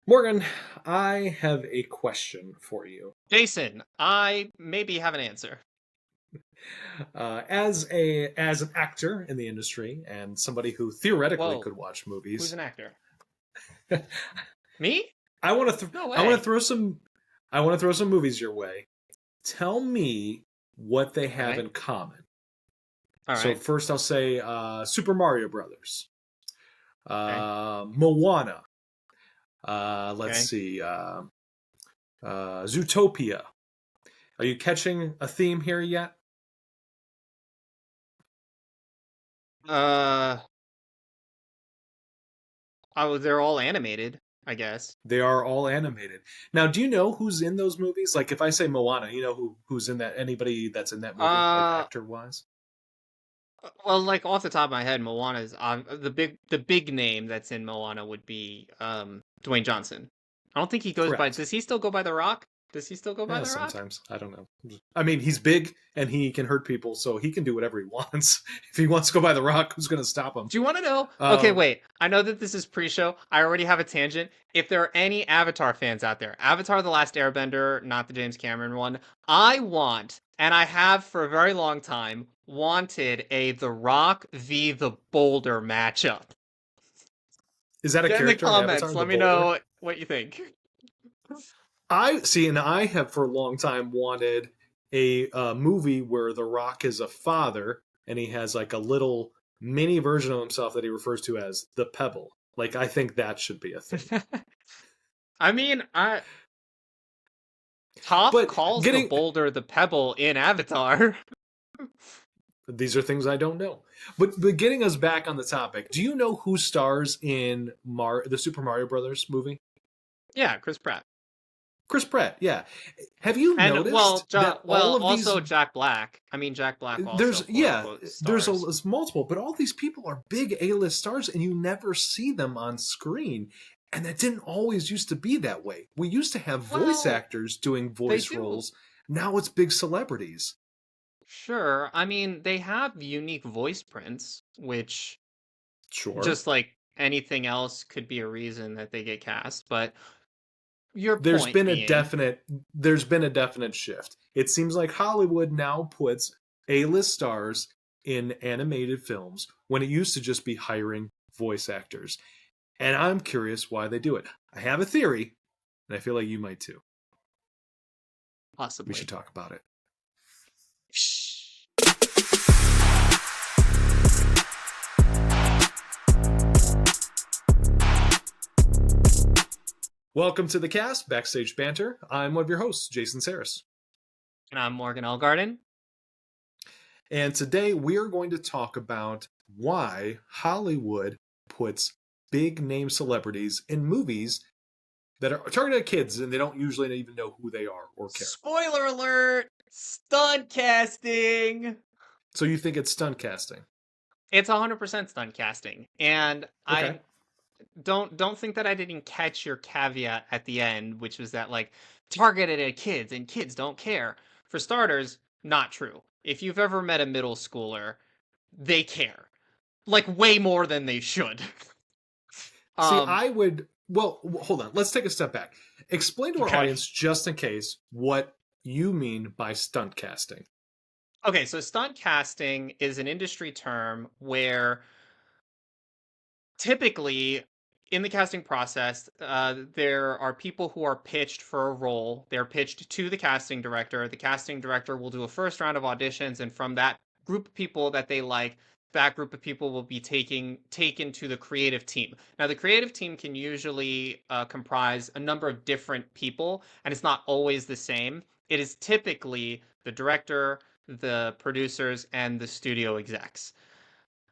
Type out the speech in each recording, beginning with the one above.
Morgan, I have a question for you. Jason, I maybe have an answer. As an actor in the industry and somebody who theoretically Whoa, could watch who's movies, an actor? Me? I want to No I want to way. throw some I want to throw some movies your way. Tell me what they All have right. in common. All So right. first, I'll say Super Mario Brothers, Okay. Moana. Let's Okay. see, Zootopia. Are you catching a theme here yet? Uh, oh, they're all animated, I guess. They are all animated. Now, do you know who's in those movies? Like, if I say Moana, you know who's in that? Anybody that's in that movie, like Uh, actor wise? well, like off the top of my head, Moana's the big name that's in Moana would be Dwayne Johnson. I don't think he goes by. Correct. Does he still go by The Rock? Does he still go by Yeah, The Rock? sometimes I don't know. I mean, he's big and he can hurt people, so he can do whatever he wants. If he wants to go by the Rock, who's going to stop him? Do you want to know? Okay, Um, wait. I know that this is pre-show. I already have a tangent. If there are any Avatar fans out there, Avatar: The Last Airbender, not the James Cameron one, I want, and I have for a very long time, wanted a The Rock v. the Boulder matchup. is that a Get in the character in Avatar, comments. the Let me Boulder? know what you think. I see, and I have for a long time wanted a movie where The Rock is a father and he has like a little mini version of himself that he refers to as the Pebble. Like, I think that should be a thing. I mean, Toph But calls the getting boulder the pebble in Avatar. these are things I don't know. But getting us back on the topic, do you know who stars in the Super Mario Brothers movie? Yeah, Chris Pratt. Chris Pratt. Yeah. Have you And noticed that all of these also Jack Black. I mean, Jack Black also there's quote yeah unquote there's stars. multiple, but all these people are big A-list stars and you never see them on screen, and that didn't always used to be that way. We used to have voice Well, actors doing they voice do. roles. Now it's big celebrities. Sure. I mean, they have unique voice prints, which Sure. just like anything else could be a reason that they get cast. But your there's point been a being, definite there's been a definite shift. It seems like Hollywood now puts A-list stars in animated films when it used to just be hiring voice actors. And I'm curious why they do it. I have a theory, and I feel like you might too. We should possibly. talk about it. Welcome to the cast, Backstage Banter. I'm one of your hosts, Jason Saris. And I'm Morgan Elgarden. And today we are going to talk about why Hollywood puts big name celebrities in movies that are targeted at kids and they don't usually even know who they are or care. Spoiler alert! Stunt casting! So you think it's stunt casting? It's 100% stunt casting. And Okay. I don't think that I didn't catch your caveat at the end, which was that like targeted at kids and kids don't care. For starters, not true. If you've ever met a middle schooler, they care. Like way more than they should. See, um I would. Well, hold on. Let's take a step back. Explain to our okay. audience, just in case, what you mean by stunt casting. Okay, so stunt casting is an industry term where typically in the casting process, there are people who are pitched for a role. They're pitched to the casting director. The casting director will do a first round of auditions, and from that group of people that they like, that group of people will be taken to the creative team. Now, the creative team can usually comprise a number of different people, and it's not always the same. It is typically the director, the producers, and the studio execs.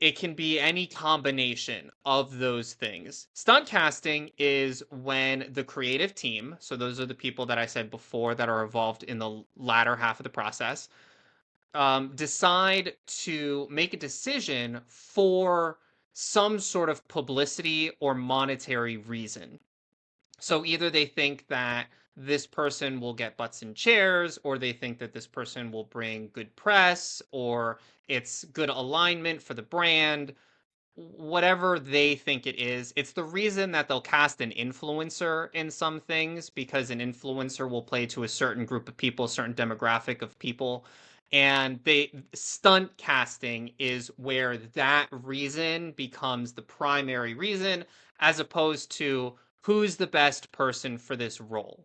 It can be any combination of those things. Stunt casting is when the creative team, so those are the people that I said before that are involved in the latter half of the process, decide to make a decision for some sort of publicity or monetary reason. So either they think that this person will get butts in chairs, or they think that this person will bring good press, or it's good alignment for the brand. whatever they think it is. It's the reason that they'll cast an influencer in some things, because an influencer will play to a certain group of people, a certain demographic of people. And they stunt casting is where that reason becomes the primary reason, as opposed to who's the best person for this role.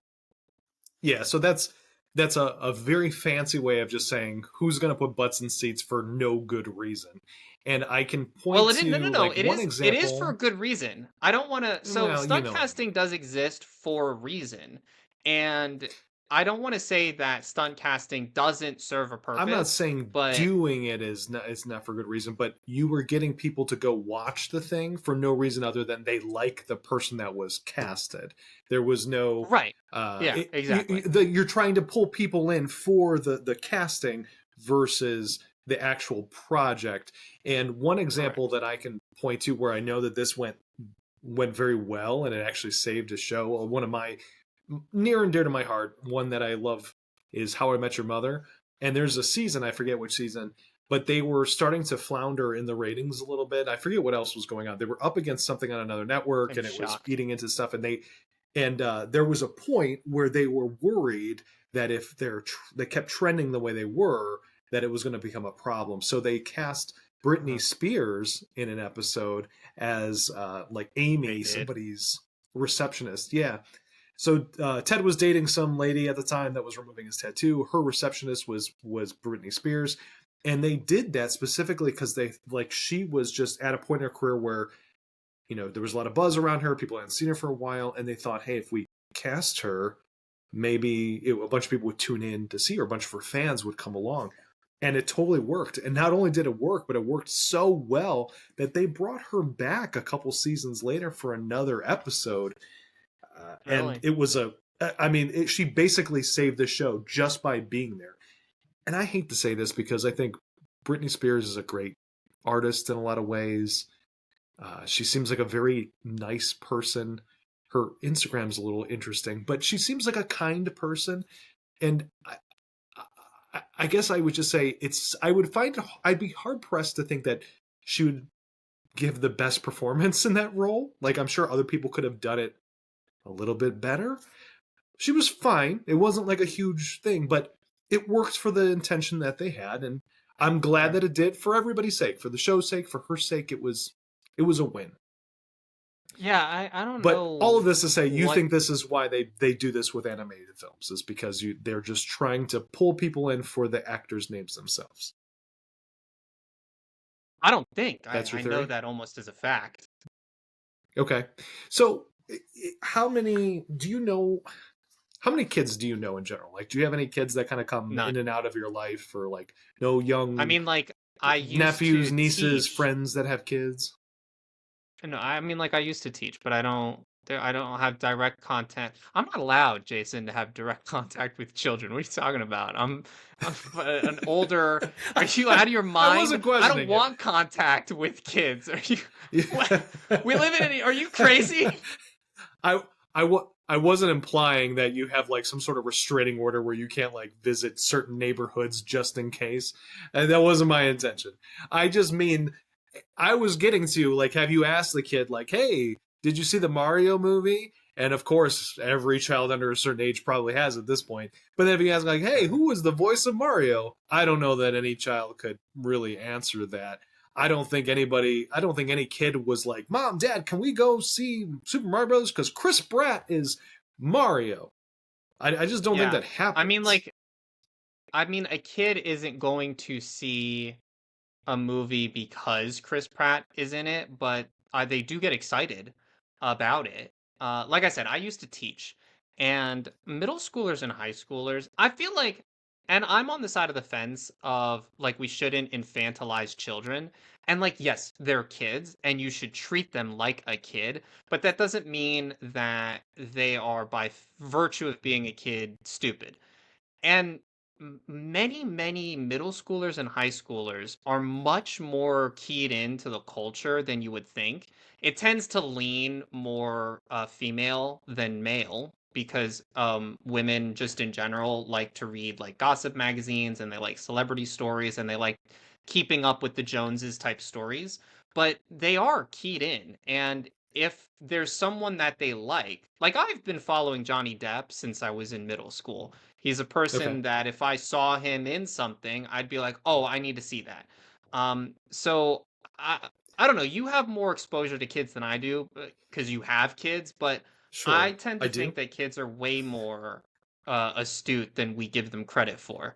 Yeah, so that's a very fancy way of just saying who's going to put butts in seats for no good reason. And I can Well, point it is no, no, to no. like It one is for a example. good reason. I don't want to. So Well, you stunt know what I mean. casting does exist for a reason, and I don't want to say that stunt casting doesn't serve a I'm not purpose, saying but doing it's not for good reason, but you were getting people to go watch the thing for no reason other than they like the person that was casted. There was no right, yeah, exactly, you're trying to pull people in for the casting versus the actual project. And one example correct. that I can point to where I know that this went very well and it actually saved a show. One of my near and dear to my heart, one that I love is How I Met Your Mother. And there's a season, I forget which season, but they were starting to flounder in the ratings a little bit. I forget what else was going on. They were up against something on another network I'm and it was shocked. eating into stuff. And there was a point where they were worried that if they kept trending the way they were, that it was going to become a problem. So they cast Britney Uh-huh. Spears in an episode as like They Amy, did. somebody's receptionist. Yeah. So Ted was dating some lady at the time that was removing his tattoo. Her receptionist was Britney Spears, and they did that specifically because they like she was just at a point in her career where there was a lot of buzz around her. People hadn't seen her for a while, and they thought, hey, if we cast her, maybe a bunch of people would tune in to see her. A bunch of her fans would come along. And it totally worked. And not only did it work, but it worked so well that they brought her back a couple seasons later for another episode. And Really? it was I mean, she basically saved the show just by being there. And I hate to say this because I think Britney Spears is a great artist in a lot of ways. She seems like a very nice person. Her Instagram's a little interesting, but she seems like a kind person. And I guess I would just say I'd be hard pressed to think that she would give the best performance in that role. Like I'm sure other people could have done it a little bit better. She was fine. It wasn't like a huge thing, but it worked for the intention that they had, and I'm glad Sure. that it did for everybody's sake, for the show's sake, for her sake. It was a win. Yeah, I don't But all of know this to say, you what. think this is why they do this with animated films, is because they're just trying to pull people in for the actors' names themselves. I don't think That's your I know theory? that almost as a fact. Okay. So, how many do you know? How many kids do you know in general? Like, do you have any kids that kind of come in None. and out of your life, or like no I young mean, like I used nephews, to nieces, teach. friends that have kids? No, I mean, like I used to teach, but I don't have direct contact. I'm not allowed, Jason, to have direct contact with children. What are you talking about? I'm an older. Are you out of your I mind? wasn't I don't questioning it. want contact with kids. Are you? What? We live in any? Are you crazy? I wasn't implying that you have like some sort of restraining order where you can't like visit certain neighborhoods just in case. That wasn't my intention. I just mean I was getting to like, have you asked the kid like, hey, did you see the Mario movie? And of course, every child under a certain age probably has at this point. But then if you ask like, hey, Uh-huh. who was the voice of Mario? I don't know that any child could really answer that. I don't think any kid was like, Mom, Dad, can we go see Super Mario Brothers? Because Chris Pratt is Mario. I just don't think Yeah. that I mean, happens. like, a kid isn't going to see a movie because Chris Pratt is in it, but they do get excited about it. Like I said, I used to teach, and middle schoolers and high schoolers, I feel like, and I'm on the side of the fence of like we shouldn't infantilize children. And like, yes, they're kids, and you should treat them like a kid, but that doesn't mean that they are, by virtue of being a kid, stupid. And many middle schoolers and high schoolers are much more keyed into the culture than you would think. It tends to lean more female than male, because women just in general like to read like gossip magazines, and they like celebrity stories, and they like keeping up with the Joneses type stories. but they are keyed in. And if there's someone that they like I've been following Johnny Depp since I was in middle school. He's a Okay, person that if I saw him in something, I'd be like, "Oh, I need to see that." So I don't know. You have more exposure to kids than I do because you have kids, but I sure, tend I to think do. that kids are way more astute than we give them credit for.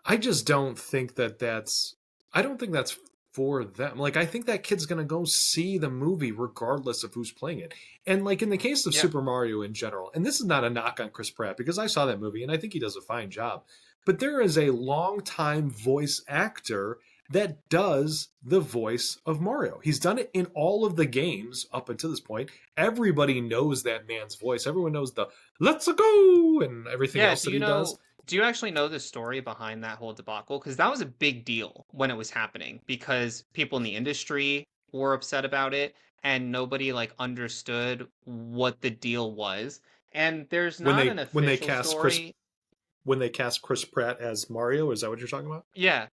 I just don't think that that's. I don't think that's for them. Like, I think that kid's gonna go see the movie regardless of who's playing it. And like in the case of Yeah. Super Mario in general, and this is not a knock on Chris Pratt because I saw that movie and I think he does a fine job. But there is a longtime voice actor that does the voice of Mario. He's done it in all of the games up until this point. Everybody knows that man's voice. Everyone knows the "Let's go" and everything Yeah, else that he does. do you actually know the story behind that whole debacle? Because that was a big deal when it was happening because people in the industry were upset about it and nobody like understood what the deal was. And there's when not they an when they official cast Chris story. when they cast Chris Pratt as Mario. Is that what you're talking about? Yeah.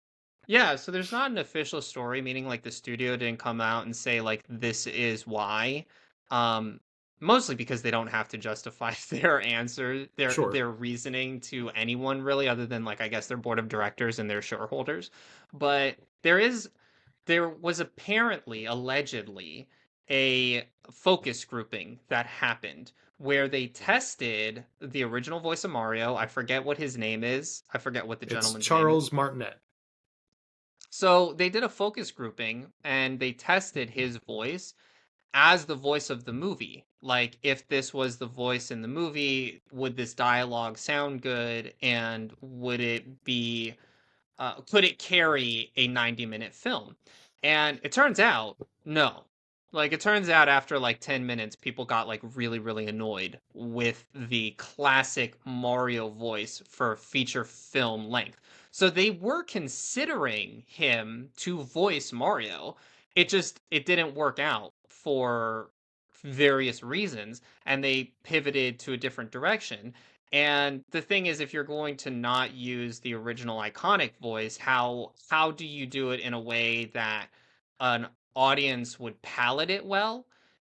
Yeah, so there's not an official story, meaning like the studio didn't come out and say like this is why. Um, Mostly because they don't have to justify their answer, Sure. their reasoning to anyone really, other than like I guess their board of directors and their shareholders. But there was apparently, allegedly, a focus grouping that happened where they tested the original voice of Mario. I forget what his name is. I forget what the It's gentleman's name is. Charles Martinet. So they did a focus grouping and they tested his voice as the voice of the movie. Like, if this was the voice in the movie, would this dialogue sound good? And would it be could it carry a 90-minute film? And it turns out, no. Like, it turns out after like 10 minutes, people got like really, really annoyed with the classic Mario voice for feature film length. So they were considering him to voice Mario. It didn't work out for various reasons, and they pivoted to a different direction. And the thing is, if you're going to not use the original iconic voice, how do you do it in a way that an audience would palate it well?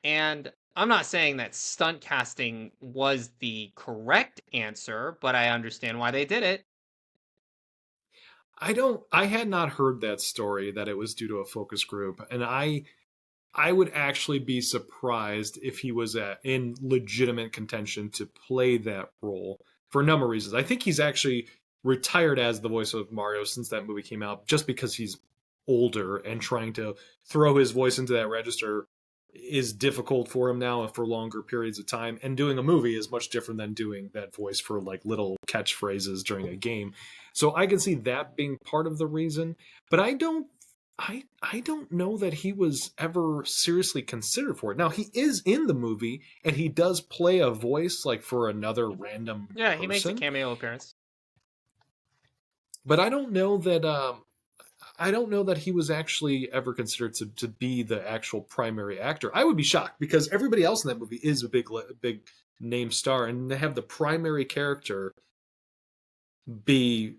And I'm not saying that stunt casting was the correct answer, but I understand why they did it. I had not heard that story that it was due to a focus group, and I would actually be surprised if he was in legitimate contention to play that role for a number of reasons. I think he's actually retired as the voice of Mario since that movie came out, just because he's older and trying to throw his voice into that register is difficult for him now for longer periods of time. And doing a movie is much different than doing that voice for like little catchphrases during a game. So I can see that being part of the reason, but I don't know that he was ever seriously considered for it. Now he is in the movie and he does play a voice like for another random Yeah, he makes a person, cameo appearance. but I don't know that he was actually ever considered to be the actual primary actor. I would be shocked because everybody else in that movie is a big name star, and to have the primary character be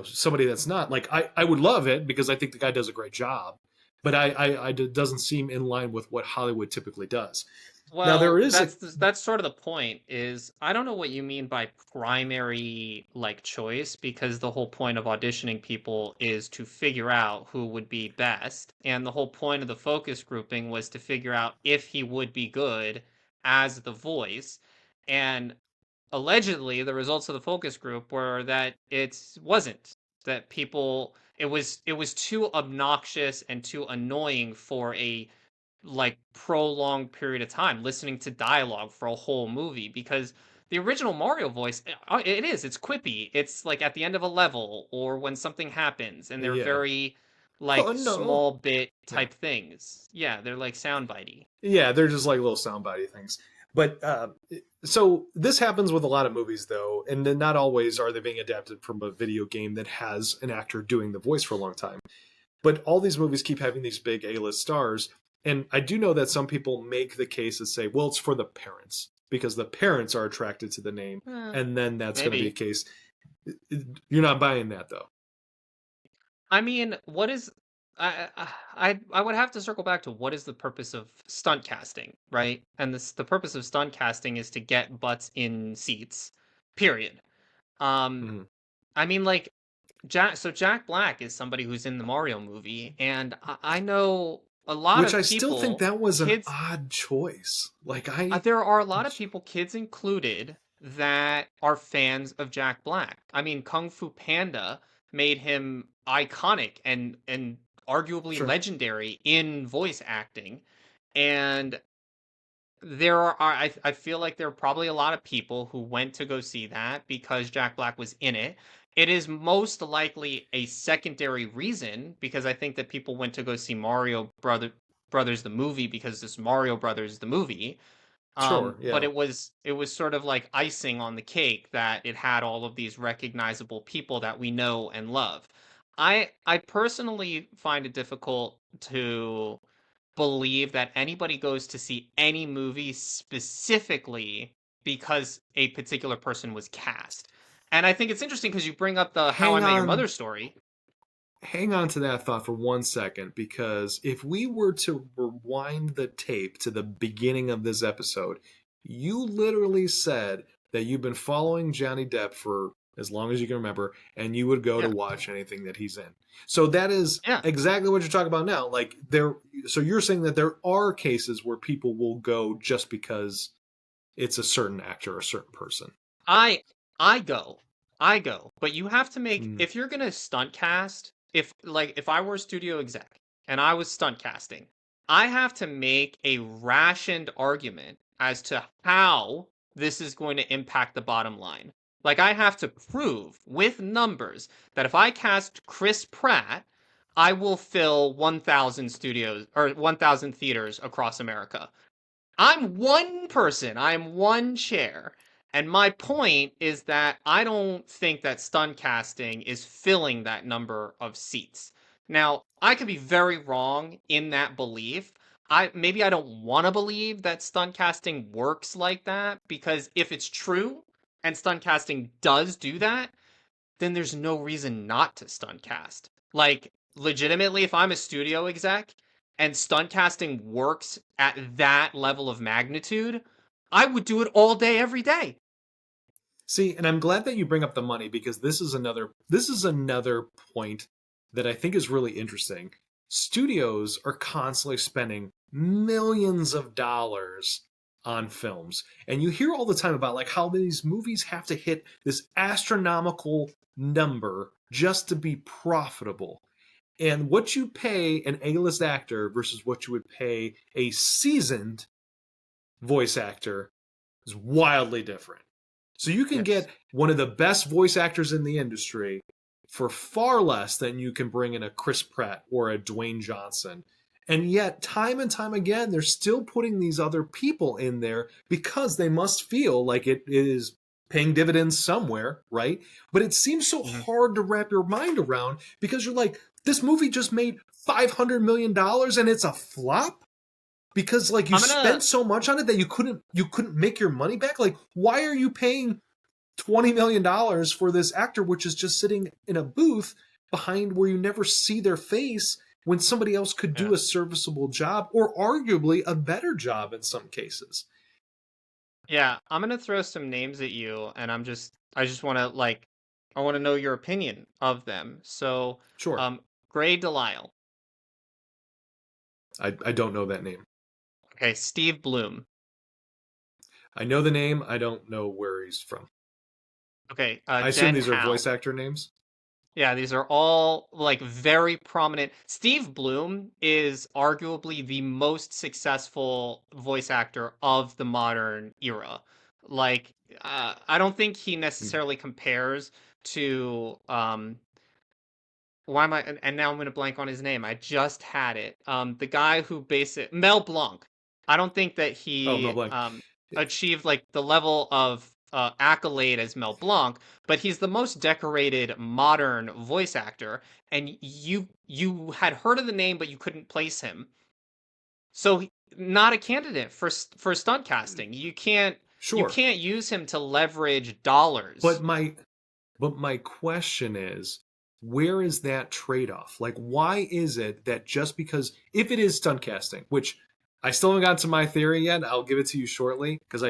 somebody that's not like I would love it because I think the guy does a great job, but it doesn't seem in line with what Hollywood typically does. Now there Well, is a that's sort of the point is I don't know what you mean by primary like choice because the whole point of auditioning people is to figure out who would be best, and the whole point of the focus grouping was to figure out if he would be good as the voice. And allegedly the results of the focus group were that it wasn't, that people it was too obnoxious and too annoying for a like prolonged period of time listening to dialogue for a whole movie because the original Mario voice it's quippy. It's like at the end of a level or when something happens and they're yeah. very Oh like no. small bit Yeah. type things. Yeah, they're like soundbitey. Yeah, they're just like little soundbitey things. But so this happens with a lot of movies, though, and then not always are they being adapted from a video game that has an actor doing the voice for a long time. But all these movies keep having these big A-list stars, and I do know that some people make the case and say, well, it's for the parents because the parents are attracted to the name, Eh, and then that's going to be a maybe. case. You're not buying that, though. I mean, what is I would have to circle back to what is the purpose of stunt casting, right? And the purpose of stunt casting is to get butts in seats. Period. Um, Mhm. I mean, like Jack Black is somebody who's in the Mario movie, and I know a lot Which I of still think people, that was an kids. odd choice. Like I There are a lot of people, kids included, that are fans of Jack Black. I mean, Kung Fu Panda made him iconic and arguably sure. legendary in voice acting. And there are I feel like there are probably a lot of people who went to go see that because Jack Black was in it. It is most likely a secondary reason because I think that people went to go see Brothers the movie because this Mario Brothers the movie. Sure, But yeah. it was sort of like icing on the cake that it had all of these recognizable people that we know and love. I personally find it difficult to believe that anybody goes to see any movie specifically because a particular person was cast. And I think it's interesting because you bring up the How I Hang Met Your on Mother story. hang on to that thought for 1 second, because if we were to rewind the tape to the beginning of this episode, you literally said that you've been following Johnny Depp for as long as you can remember, and you would go to Yeah. watch anything that he's in. So that is Yeah. exactly what you're talking about now. Like there, so you're saying that there are cases where people will go just because it's a certain actor or a certain person. I I go. I go. But you have to make Mm. if you're gonna stunt cast, if I were a studio exec and I was stunt casting, I have to make a rationed argument as to how this is going to impact the bottom line. Like I have to prove with numbers that if I cast Chris Pratt, I will fill 1,000 studios or 1,000 theaters across America. I'm one person. I'm one chair. And my point is that I don't think that stunt casting is filling that number of seats. Now, I could be very wrong in that belief. I don't want to believe that stunt casting works like that because if it's true and stunt casting does do that, then there's no reason not to stunt cast. Like, legitimately, if I'm a studio exec and stunt casting works at that level of magnitude, I would do it all day, every day. See, and I'm glad that you bring up the money, because this is another point that I think is really interesting. Studios are constantly spending millions of dollars on films. And you hear all the time about like how these movies have to hit this astronomical number just to be profitable. And what you pay an A-list actor versus what you would pay a seasoned voice actor is wildly different. So you can Yes. get one of the best voice actors in the industry for far less than you can bring in a Chris Pratt or a Dwayne Johnson. And yet, time and time again, they're still putting these other people in there because they must feel like it is paying dividends somewhere, right? But it seems so Mhm. hard to wrap your mind around because you're like, this movie just made $500 million and it's a flop because like you I'm gonna spent so much on it that you couldn't make your money back. Like, why are you paying $20 million for this actor which is just sitting in a booth behind where you never see their face when somebody else could yeah. do a serviceable job or arguably a better job in some cases? Yeah, I'm gonna throw some names at you and I just wanna I wanna know your opinion of them. So Sure. Gray Delisle. I don't know that name. Okay, Steve Bloom. I know the name, I don't know where he's from. Okay, I assume Jen these are Howe. voice actor names. Yeah, these are all like very prominent. Steve Bloom is arguably the most successful voice actor of the modern era. Like, I don't think he necessarily compares to why am I and now I'm gonna blank on his name. I just had it. The guy who Mel Blanc. I don't think that Oh, Mel he Blanc. achieved like the level of accolade as Mel Blanc, but he's the most decorated modern voice actor, and you had heard of the name, but you couldn't place him. So not a candidate for stunt casting. You Sure. can't use him to leverage dollars. But my question is, where is that trade-off? Like, why is it that just because, if it is stunt casting, which I still haven't gotten to my theory yet, I'll give it to you shortly, because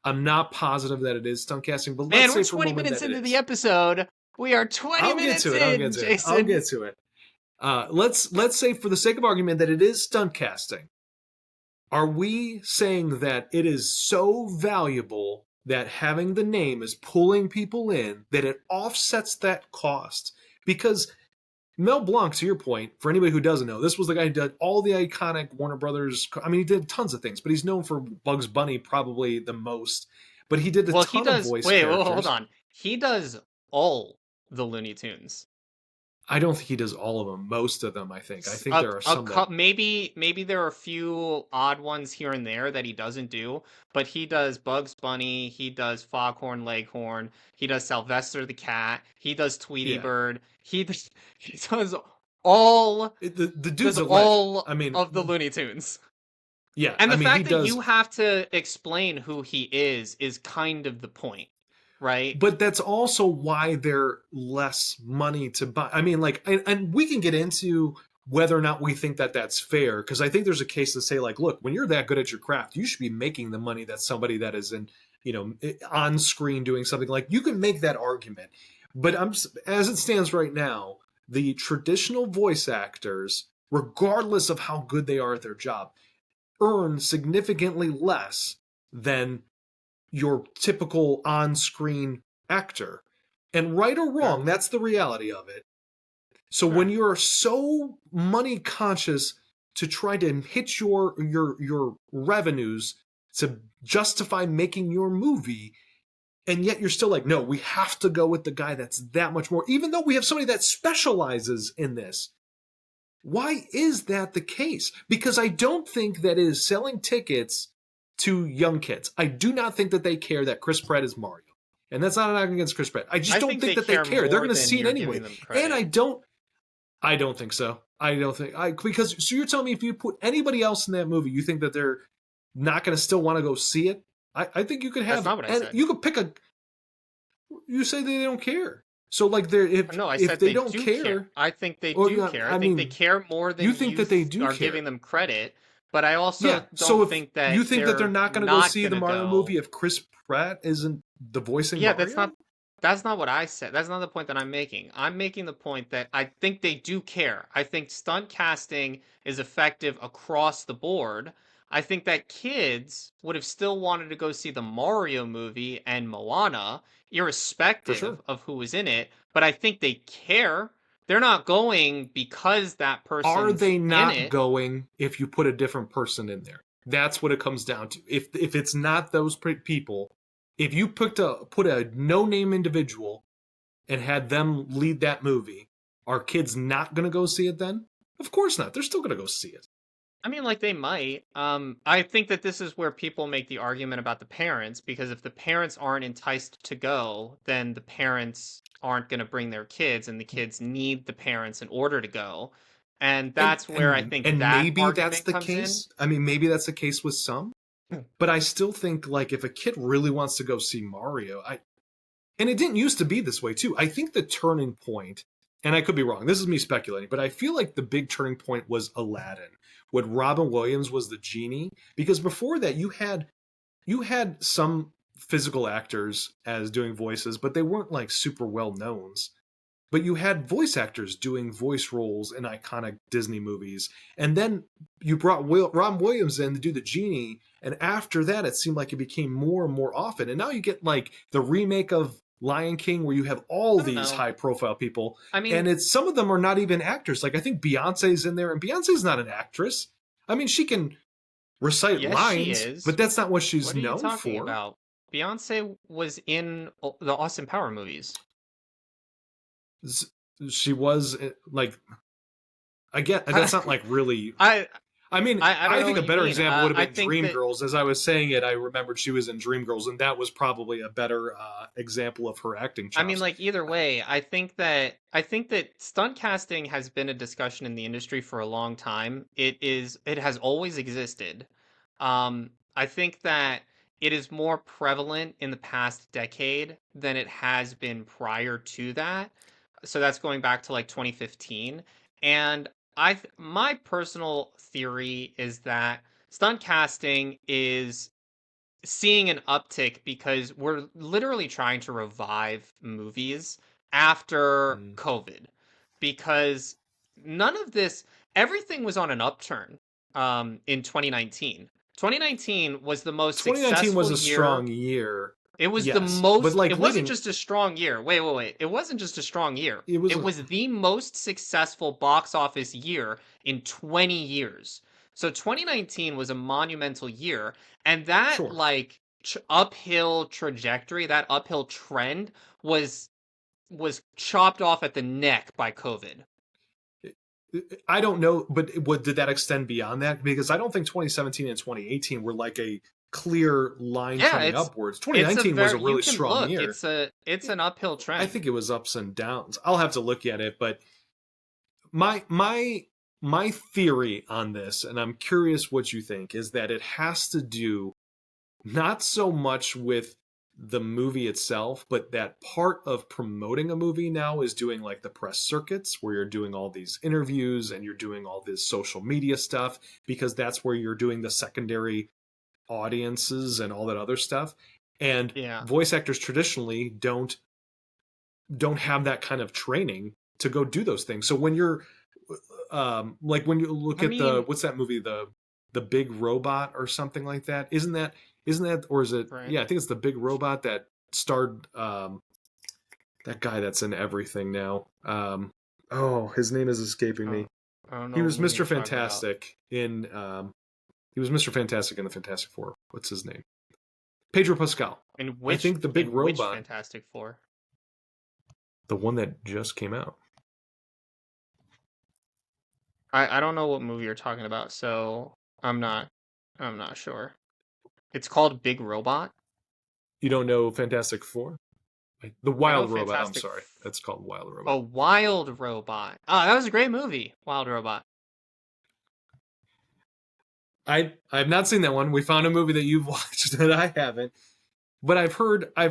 I'm not positive that it is stunt casting, but let's Man, we're say for a 20 moment minutes that it into the is. episode. We are 20 I'll get minutes to it. I'll get in, to it. I'll Jason. get to it. Let's say, for the sake of argument, that it is stunt casting. Are we saying that it is so valuable that having the name is pulling people in that it offsets that cost? Because Mel Blanc, to your point, for anybody who doesn't know, this was the guy who did all the iconic Warner Brothers. I mean, he did tons of things, but he's known for Bugs Bunny probably the most. But he did a Well, he ton of does. voice Wait, hold characters. on. He does all the Looney Tunes. I don't think he does all of them. Most of them, I think. I think there are some that. Maybe there are a few odd ones here and there that he doesn't do, but he does Bugs Bunny, he does Foghorn Leghorn, he does Sylvester the Cat, he does Tweety Yeah, Bird, he does all the does dude's a legend. all I mean, of the Looney Tunes. yeah. And I the mean, he fact that does. you have to explain who he is kind of the point, right? But that's also why they're less money to buy. I mean, like, and we can get into whether or not we think that that's fair, because I think there's a case to say, like, look, when you're that good at your craft, you should be making the money that somebody that is in, on screen doing something. Like, you can make that argument. But as it stands right now, the traditional voice actors, regardless of how good they are at their job, earn significantly less than your typical on-screen actor. And right or Sure. wrong, that's the reality of it. So when Sure. you're so money conscious to try to hit your revenues to justify making your movie, and yet you're still like, no, we have to go with the guy that's that much more, even though we have somebody that specializes in this. Why is that the case? Because I don't think that it is selling tickets to young kids. I do not think that they care that Chris Pratt is Mario. And that's not an argument against Chris Pratt. I just I don't think think they that they care care. They're more going to than see it you're anyway. giving them And credit. I don't think so. I don't think because so you're telling me if you put anybody else in that movie, you think that they're not going to still want to go see it? I think you could That's have, not what I and said. you could pick a. You say they don't care. So like they're No, I if said they they don't do care. care, I think they or do care. I I think they mean, care more you than think you that they do are care. giving them credit. But I Yeah. also So don't if think that you think that they're they're not going to go not see the gonna Mario go. movie if Chris Pratt isn't the voicing Yeah, Mario? that's not what I said. That's not the point that I'm making. I'm making the point that I think they do care. I think stunt casting is effective across the board. I think that kids would have still wanted to go see the Mario movie and Moana, For irrespective sure. of who was in it, but I think they care. They're not going because that Are person's they in not it. going if you put a different person in there? That's what it comes down to. If it's not those people, if you put a no name individual and had them lead that movie, are kids not going to go see it then? Of course not. They're still going to go see it. I mean, like they might. I think that this is where people make the argument about the parents because if the parents aren't enticed to go, then the parents aren't going to bring their kids, and the kids need the parents in order to go. And And that's where I and think and that maybe that's argument the comes in. case. I mean, maybe that's the case with some. But I still think like if a kid really wants to go see Mario, and it didn't used to be this way too. I think the turning point, and I could be wrong, this is me speculating, but I feel like the big turning point was Aladdin, when Robin Williams was the genie. Because before that you had some physical actors as doing voices, but they weren't like super well knowns. But you had voice actors doing voice roles in iconic Disney movies. And then you brought Robin Williams in to do the genie. And after that, it seemed like it became more and more often. And now you get like the remake of Lion King where you have all I don't these know. high profile people. I And mean, it's some of them are not even actors. Like I think Beyonce's in there, and Beyonce's not an actress. I mean, she can recite yes, she lines, but is. that's not what she's What are you known talking for. about? Beyonce was in the Austin Power movies. She was like, I get that's not like really. I I mean, I don't I know think what a you better mean. example would I have been think that Dreamgirls. As I was saying it, I remembered she was in Dreamgirls, and that was probably a better example of her acting I mean, chops. like either way, I think that stunt casting has been a discussion in the industry for a long time. It has always existed. I think that it is more prevalent in the past decade than it has been prior to that. So that's going back to like 2015. And my personal theory is that stunt casting is seeing an uptick because we're literally trying to revive movies after Mm. COVID, because none of this, everything was on an upturn in 2019. 2019 was the most 2019 was successful a year. strong year. It was the Yes, but most, like it wasn't leading, just a strong year. Wait. It wasn't just a strong year. it was It a, was the most successful box office year in 20 years. So 2019 was a monumental year, and that sure. like uphill trajectory, that uphill trend was chopped off at the neck by COVID. I don't know, but what did that extend beyond that? Because I don't think 2017 and 2018 were like a clear line Yeah, trending upwards. it's a 2019 was a very, you really can strong look, year. it's an uphill I trend. think it was ups and downs. I'll have to look at it, but my theory on this, and I'm curious what you think, is that it has to do not so much with the movie itself, but that part of promoting a movie now is doing like the press circuits where you're doing all these interviews and you're doing all this social media stuff because that's where you're doing the secondary audiences and all that other stuff. And Yeah. voice actors traditionally don't have that kind of training to go do those things. So when you're like when you look I at the mean, what's that movie, the big robot or something like that, isn't that or is it, right. yeah, I think it's the big robot that starred that guy that's in everything now. Oh, his name is escaping me. Oh, I don't He know what was movie you're Mr. talking about. Fantastic in he was Mr. Fantastic in the Fantastic Four. What's his name? Pedro Pascal. I think the big In which robot, Fantastic Four? the one that just came out. I don't know what movie you're talking about, so I'm not I'm not sure. It's called Big Robot. You don't know Fantastic Four? The I know Wild Robot. I'm Fantastic sorry, that's called Wild Oh, Robot. Wild Robot. Ah, that was a great movie. Wild Robot. I've not seen that one. We found a movie that you've watched that I haven't, but I've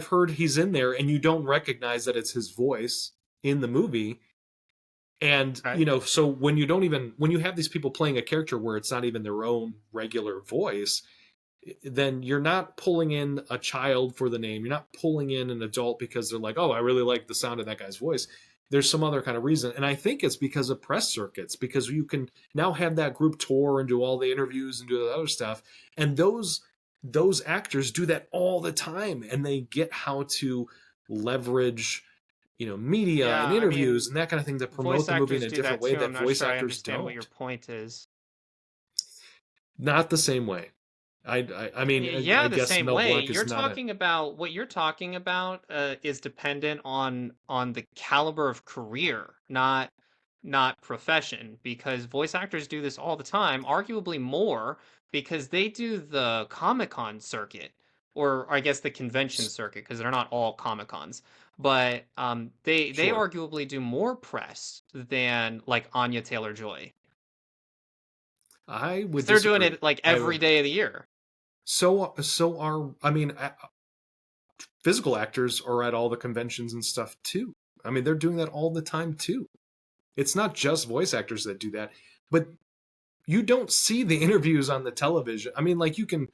heard he's in there, and you don't recognize that it's his voice in the movie. And Okay. so when you have these people playing a character where it's not even their own regular voice, then you're not pulling in a child for the name. You're not pulling in an adult because they're like, oh, I really like the sound of that guy's voice. There's some other kind of reason. And I think it's because of press circuits, because you can now have that group tour and do all the interviews and do the other stuff. And those actors do that all the time, and they get how to leverage media Yeah, and I mean, interviews and that kind of thing to promote voice the movie in actors a do different that way too. I'm that not voice sure I actors understand what your don't. point is. Not the same way. I mean, Yeah, I the guess same Mel way. Blanc is You're not a talking about what you're talking about is dependent on the caliber of career, not profession, because voice actors do this all the time, arguably more because they do the Comic-Con circuit, or I guess the convention circuit, because they're not all Comic-Cons. But they sure. arguably do more press than like Anya Taylor-Joy, I because would they're doing disagree. it like every day of the year. So are I mean, physical actors are at all the conventions and stuff too. I mean, they're doing that all the time too. It's not just voice actors that do that, but you don't see the interviews on the television. I mean, like you can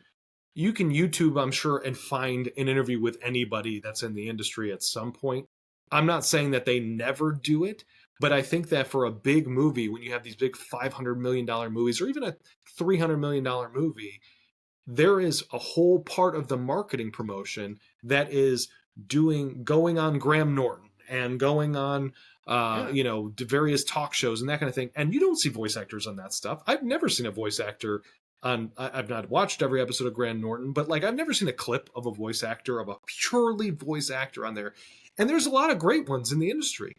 YouTube, I'm sure, and find an interview with anybody that's in the industry at some point. I'm not saying that they never do it, but I think that for a big movie, when you have these big $500 million movies or even a $300 million movie, there is a whole part of the marketing promotion that is going on Graham Norton and going on Yeah. various talk shows and that kind of thing. And you don't see voice actors on that stuff. I've never seen a voice actor on. I've not watched every episode of Graham Norton, but like I've never seen a clip of a voice actor, of a purely voice actor on there. And there's a lot of great ones in the industry.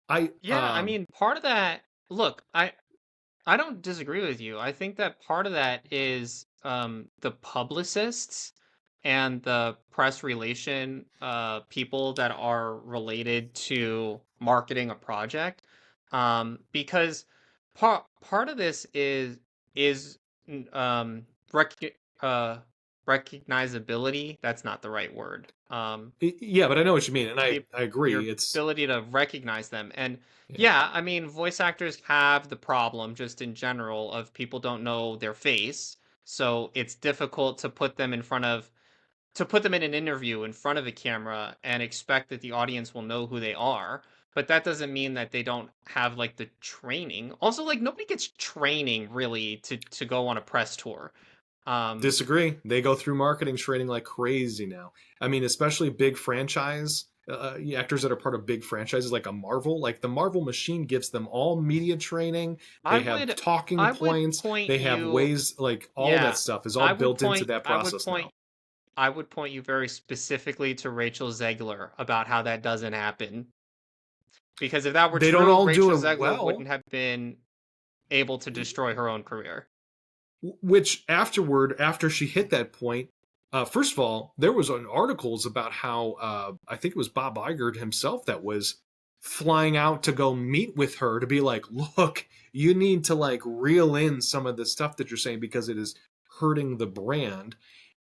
I Yeah, I mean, part of that, look, I don't disagree with you. I think that part of that is the publicists and the press relation people that are related to marketing a project. Because part of this is rec- uh, recognizability. That's not the right word. Yeah, but I know what you mean, and I The I your agree. It's ability to recognize them. And yeah. yeah, I mean, voice actors have the problem just in general of people don't know their face. So it's difficult to put them in front of to put them in an interview in front of a camera and expect that the audience will know who they are. But that doesn't mean that they don't have like the training. Also, like nobody gets training really to go on a press tour. Um, Disagree. They go through marketing training like crazy now. I mean, especially big franchise actors that are part of big franchises like a Marvel. Like the Marvel machine gives them all media training. I They have would talking I would points. point They have you ways like all that yeah, stuff is all built into that I would process point now. I would point you very specifically to Rachel Zegler about how that doesn't happen. Because if that were They don't true, all do Rachel it Zegler well. wouldn't have been able to destroy her own career. Which afterward, after she hit that point, first of all, there was an articles about how I think it was Bob Iger himself that was flying out to go meet with her to be like, look, you need to like reel in some of the stuff that you're saying because it is hurting the brand.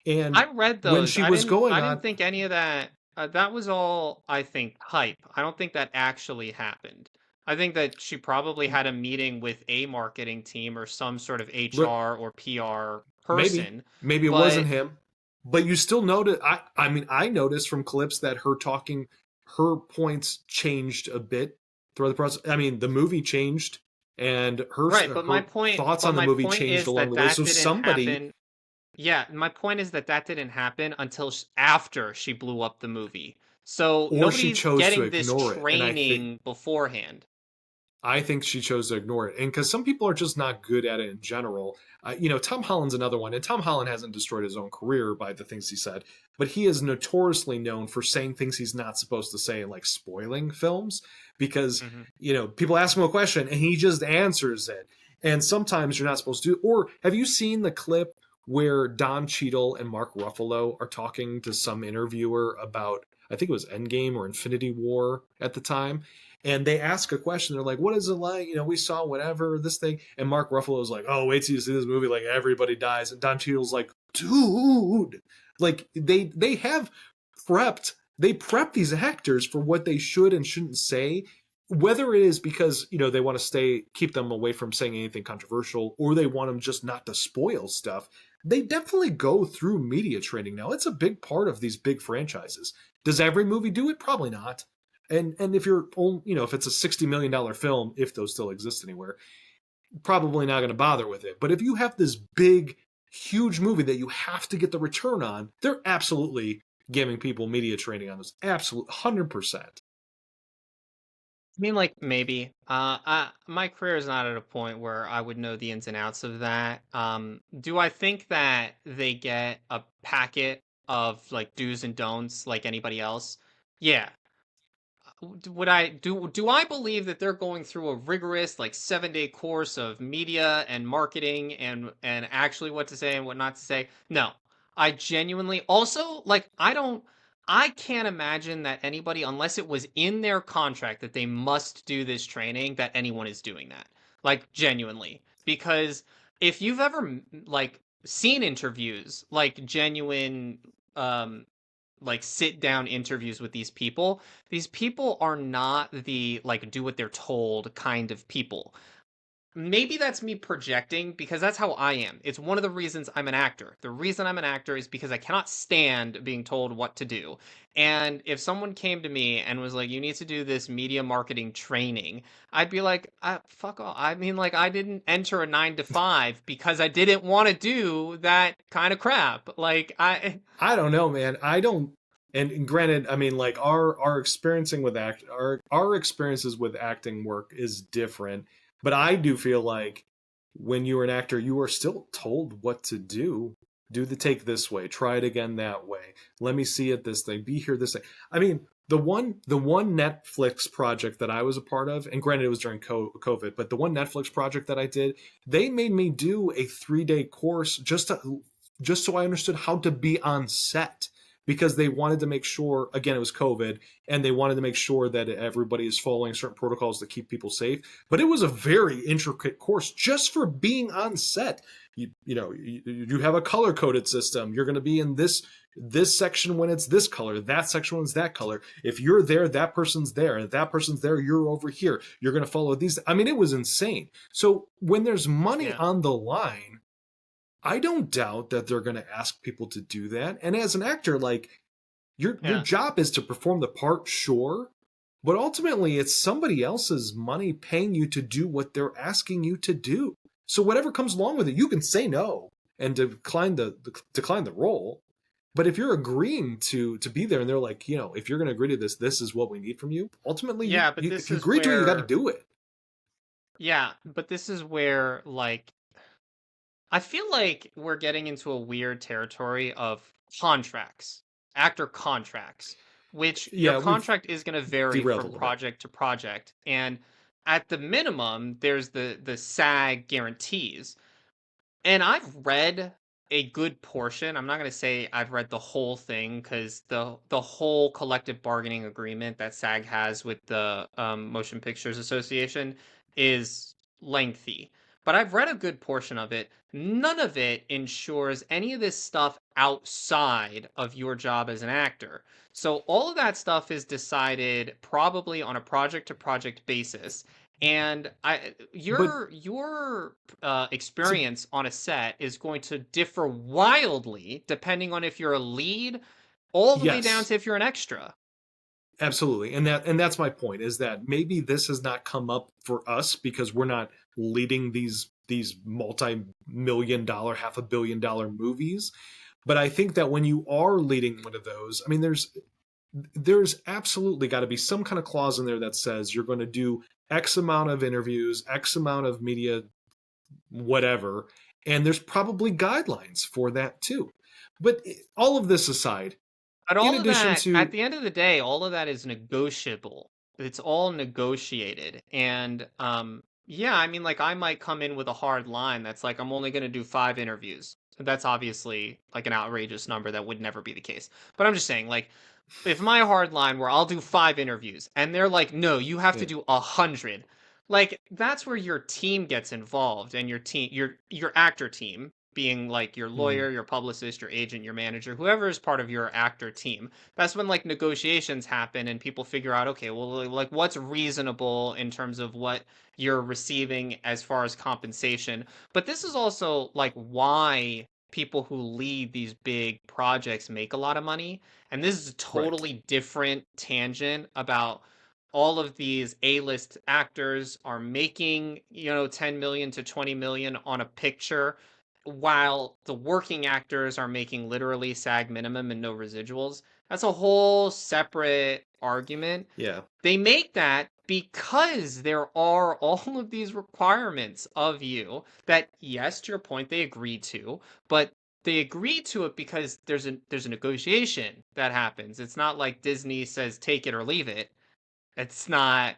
And I read when those. she was going I didn't on, think any of that that was all I think hype. I don't think that actually happened. I think that she probably had a meeting with a marketing team or some sort of HR or PR maybe person, maybe it wasn't but him, but you still notice. I mean, I noticed from clips that her points changed a bit throughout the process. I mean, the movie changed, and right, her thoughts on the my movie point changed is along that the way. So that didn't somebody, happen. Yeah, my point is that that didn't happen until after she blew up the movie. So or she nobody's chose to getting this ignore it, and training beforehand. I think she chose to ignore it. And because some people are just not good at it in general. Tom Holland's another one. And Tom Holland hasn't destroyed his own career by the things he said, but he is notoriously known for saying things he's not supposed to say and like spoiling films because, Hmm. people ask him a question and he just answers it. And sometimes you're not supposed to. Or have you seen the clip where Don Cheadle and Mark Ruffalo are talking to some interviewer about, I think it was Endgame or Infinity War at the time, and they ask a question. They're like, "What is it like? We saw whatever this thing." And Mark Ruffalo's like, "Oh, wait till you see this movie. Like everybody dies." And Don Cheadle's like, "Dude, like they have prepped. They prep these actors for what they should and shouldn't say." Whether it is because they want to keep them away from saying anything controversial, or they want them just not to spoil stuff, they definitely go through media training now. It's a big part of these big franchises. Does every movie do it? Probably not. And if you're if it's a $60 million film, if those still exist anywhere, probably not going to bother with it. But if you have this big, huge movie that you have to get the return on, they're absolutely giving people media training on this. Absolute 100%. I mean, like maybe. My career is not at a point where I would know the ins and outs of that. Do I think that they get a packet of like do's and don'ts like anybody else? Yeah. Would I do I believe that they're going through a rigorous like 7-day course of media and marketing and actually what to say and what not to say? No. I genuinely also like I can't imagine that anybody, unless it was in their contract that they must do this training, that anyone is doing that. Like genuinely. Because if you've ever like seen interviews, like genuine like sit down interviews with these people are not the like do what they're told kind of people. Maybe that's me projecting because that's how I am. It's one of the reasons I'm an actor. The reason I'm an actor is because I cannot stand being told what to do. And if someone came to me and was like, you need to do this media marketing training, I'd be like, fuck off. I mean, like, I didn't enter a 9 to 5 because I didn't want to do that kind of crap. Like, I don't know, man. I don't. And granted, I mean, like our experiencing with our experiences with acting work is different. But I do feel like when you're an actor, you are still told what to do. Do the take this way. Try it again that way. Let me see it this thing. Be here this thing. I mean, the one Netflix project that I was a part of, and granted it was during COVID, but the one Netflix project that I did, they made me do a 3-day course just so I understood how to be on set because they wanted to make sure, again, it was COVID, and they wanted to make sure that everybody is following certain protocols to keep people safe. But it was a very intricate course just for being on set. You have a color coded system. You're going to be in this section when it's this color, that section when it's that color. If you're there, that person's there. If that person's there, you're over here. You're going to follow these. I mean, it was insane. So when there's money Yeah. on the line, I don't doubt that they're going to ask people to do that. And as an actor, like your Yeah. job is to perform the part, sure, but ultimately it's somebody else's money paying you to do what they're asking you to do. So whatever comes along with it, you can say no and decline the role. But if you're agreeing to be there, and they're like, if you're going to agree to this, this is what we need from you. Ultimately, Yeah, but if this you is agree to it, you got to where do it. yeah, but this is where like I feel like we're getting into a weird territory of contracts, actor contracts, which your Yeah, we've contract is going to vary derailed a from little bit. project to project. And at the minimum, there's the SAG guarantees. And I've read a good portion. I'm not going to say I've read the whole thing because the whole collective bargaining agreement that SAG has with the Motion Pictures Association is lengthy. But I've read a good portion of it. None of it ensures any of this stuff outside of your job as an actor. So all of that stuff is decided probably on a project to project basis. And But your to experience on a set is going to differ wildly depending on if you're a lead, all the way down yes, to if you're an extra. absolutely. And that's my point, is that maybe this has not come up for us because we're not leading these multi-million dollar, half a billion dollar movies. But I think that when you are leading one of those, I mean, there's absolutely got to be some kind of clause in there that says you're going to do X amount of interviews, X amount of media, whatever, and there's probably guidelines for that too. But all of this aside, But in all of addition that, at to, the end of the day, all of that is negotiable. It's all negotiated. And yeah, I mean like I might come in with a hard line that's like I'm only going to do 5 interviews. That's obviously like an outrageous number that would never be the case. But I'm just saying like if my hard line where I'll do 5 interviews and they're like, no, you have to yeah, do 100, like that's where your team gets involved and your actor team being like your mm, lawyer, your publicist, your agent, your manager, whoever is part of your actor team. That's when like negotiations happen and people figure out, okay, well, like what's reasonable in terms of what you're receiving as far as compensation. But this is also like why people who lead these big projects make a lot of money, and this is a right, totally different tangent about all of these A-list actors are making, 10 million to 20 million on a picture while the working actors are making literally SAG minimum and no residuals. That's a whole separate argument. yeah. They make that because there are all of these requirements of you that, yes, to your point, they agreed to, but they agreed to it because there's a negotiation that happens. It's not like Disney says take it or leave it. It's not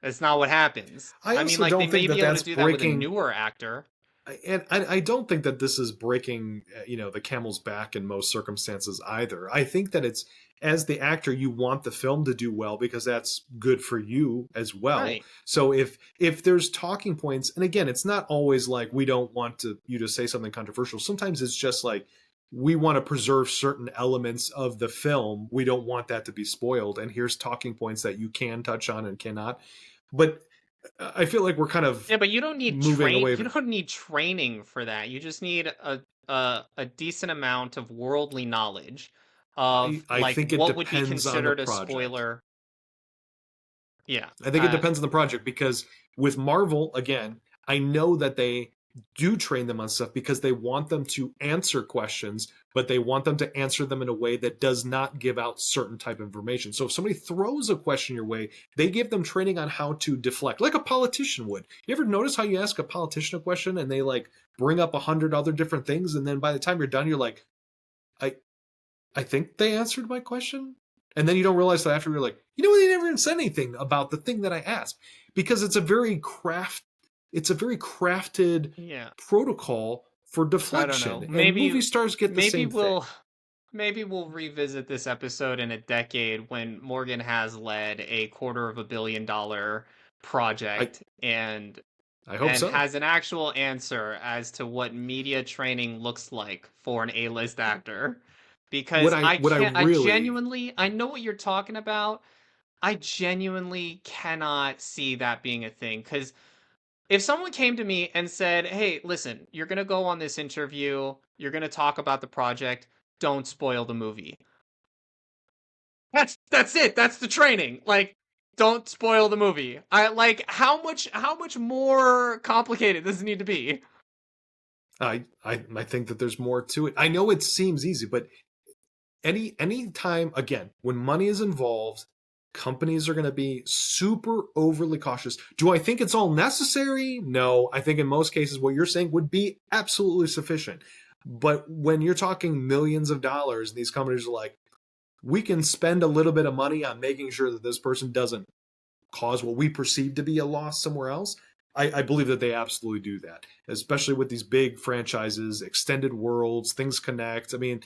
that's not what happens. I I mean, also like they don't may think be that able to that's do that with a breaking. newer actor. And I don't think that this is breaking, the camel's back in most circumstances either. I think that it's, as the actor, you want the film to do well because that's good for you as well. Right. So if there's talking points, and again, it's not always like we don't want you to say something controversial. Sometimes it's just like we want to preserve certain elements of the film. We don't want that to be spoiled. And here's talking points that you can touch on and cannot. But I feel like we're kind of Yeah, but you don't need moving train. away. You don't need training for that. You just need a decent amount of worldly knowledge of I like think it what would be depends on the considered a project. spoiler. Yeah. I think it depends on the project because with Marvel, again, I know that they do train them on stuff because they want them to answer questions, but they want them to answer them in a way that does not give out certain type of information. So if somebody throws a question your way, they give them training on how to deflect, like a politician would. You ever notice how you ask a politician a question and they like bring up 100 other different things, and then by the time you're done, you're like, I I think they answered my question. And then you don't realize that after you're like, they never even said anything about the thing that I asked. Because it's a very crafted Yeah. protocol for I don't know. deflection. And movie stars get the Maybe same thing. we'll maybe we'll revisit this episode in a decade when Morgan has led a $250 million I project I hope and so. has an actual answer as to what media training looks like for an A-list actor. Because I What I can't, I really genuinely, I know what you're talking about. I genuinely cannot see that being a thing. Because if someone came to me and said, "Hey, listen, you're going to go on this interview, you're going to talk about the project, don't spoil the movie." That's it. That's the training. Like, don't spoil the movie. I like how much more complicated does it need to be? I think that there's more to it. I know it seems easy, but any time again when money is involved, companies are going to be super overly cautious. Do I think it's all necessary? No, I think in most cases what you're saying would be absolutely sufficient. But when you're talking millions of dollars, these companies are like, we can spend a little bit of money on making sure that this person doesn't cause what we perceive to be a loss somewhere else. I believe that they absolutely do that, especially with these big franchises, extended worlds, things connect. I mean,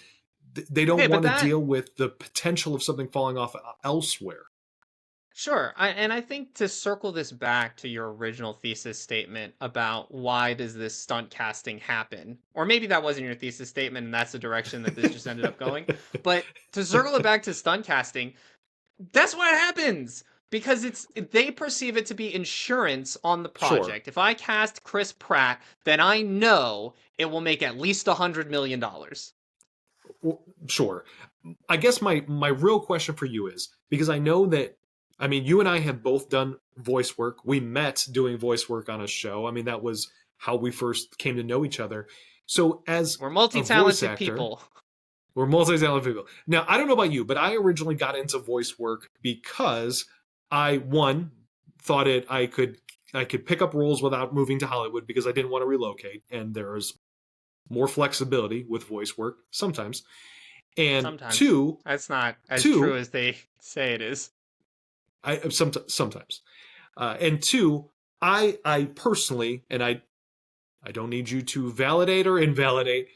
they don't Okay, but want to that deal with the potential of something falling off elsewhere. sure. And I think to circle this back to your original thesis statement about why does this stunt casting happen? Or maybe that wasn't your thesis statement and that's the direction that this just ended up going. But to circle it back to stunt casting, that's what happens because it's they perceive it to be insurance on the Sure. project. If I cast Chris Pratt, then I know it will make at least $100 million. Well, sure. I guess my real question for you is because I know that I mean you and I have both done voice work. We met doing voice work on a show. I mean that was how we first came to know each other. So as We're a voice multi-talented actor, people. we're multi-talented people. Now, I don't know about you, but I originally got into voice work because I one thought it I could pick up roles without moving to Hollywood because I didn't want to relocate, and there is more flexibility with voice work sometimes. And Sometimes that's not as true two, as they say it is. sometimes, and two, I personally, and I don't need you to validate or invalidate,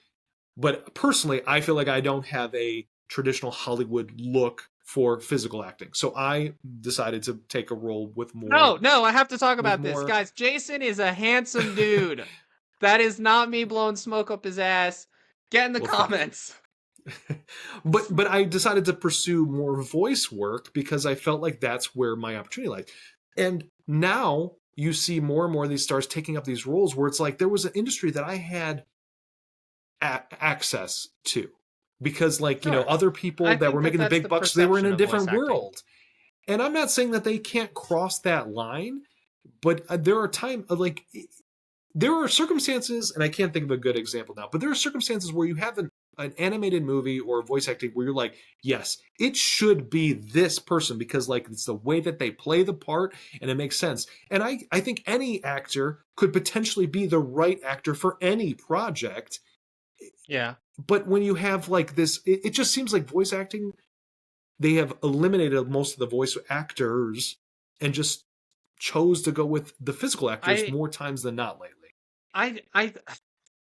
but personally, I feel like I don't have a traditional Hollywood look for physical acting. So I decided to take a role No, no, I have to talk with about this. more Guys, Jason is a handsome dude. That is not me blowing smoke up his ass. Get in the well, thank you. comments. But I decided to pursue more voice work because I felt like that's where my opportunity lies. And now you see more and more of these stars taking up these roles where it's like there was an industry that I had access to because like Sure. other I people that think were that making the that's big the bucks, they were in perception a of voice different acting. world. And I'm not saying that they can't cross that line, but there are times like there are circumstances, and I can't think of a good example now, but there are circumstances where you have an animated movie or voice acting where you're like, yes, it should be this person because like it's the way that they play the part and it makes sense. And I think any actor could potentially be the right actor for any project. Yeah. But when you have like this, it just seems like voice acting, they have eliminated most of the voice actors and just chose to go with the physical actors I more times than not lately. I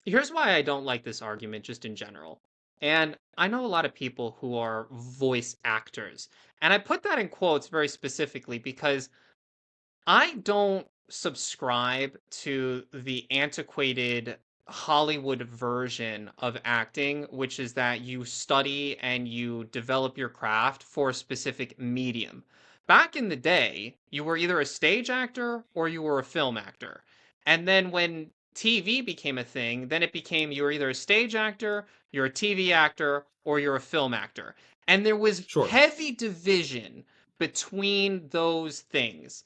here's why I don't like this argument just in general. And I know a lot of people who are voice actors. And I put that in quotes very specifically because I don't subscribe to the antiquated Hollywood version of acting, which is that you study and you develop your craft for a specific medium. Back in the day, you were either a stage actor or you were a film actor. And then when TV became a thing, then it became you're either a stage actor, you're a TV actor, or you're a film actor. And there was Sure. heavy division between those things.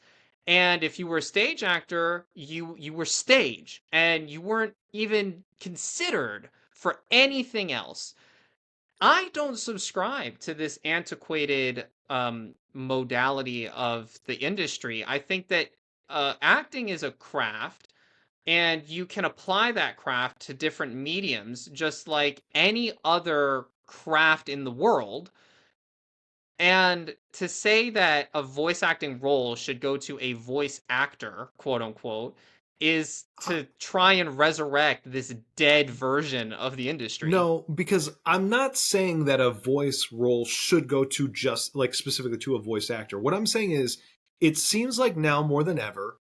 And if you were a stage actor, you were stage and you weren't even considered for anything else. I don't subscribe to this antiquated modality of the industry. I think that acting is a craft and you can apply that craft to different mediums just like any other craft in the world. And to say that a voice acting role should go to a voice actor, quote unquote, is to try and resurrect this dead version of the industry. No, because I'm not saying that a voice role should go to just like specifically to a voice actor. What I'm saying is it seems like now more than ever,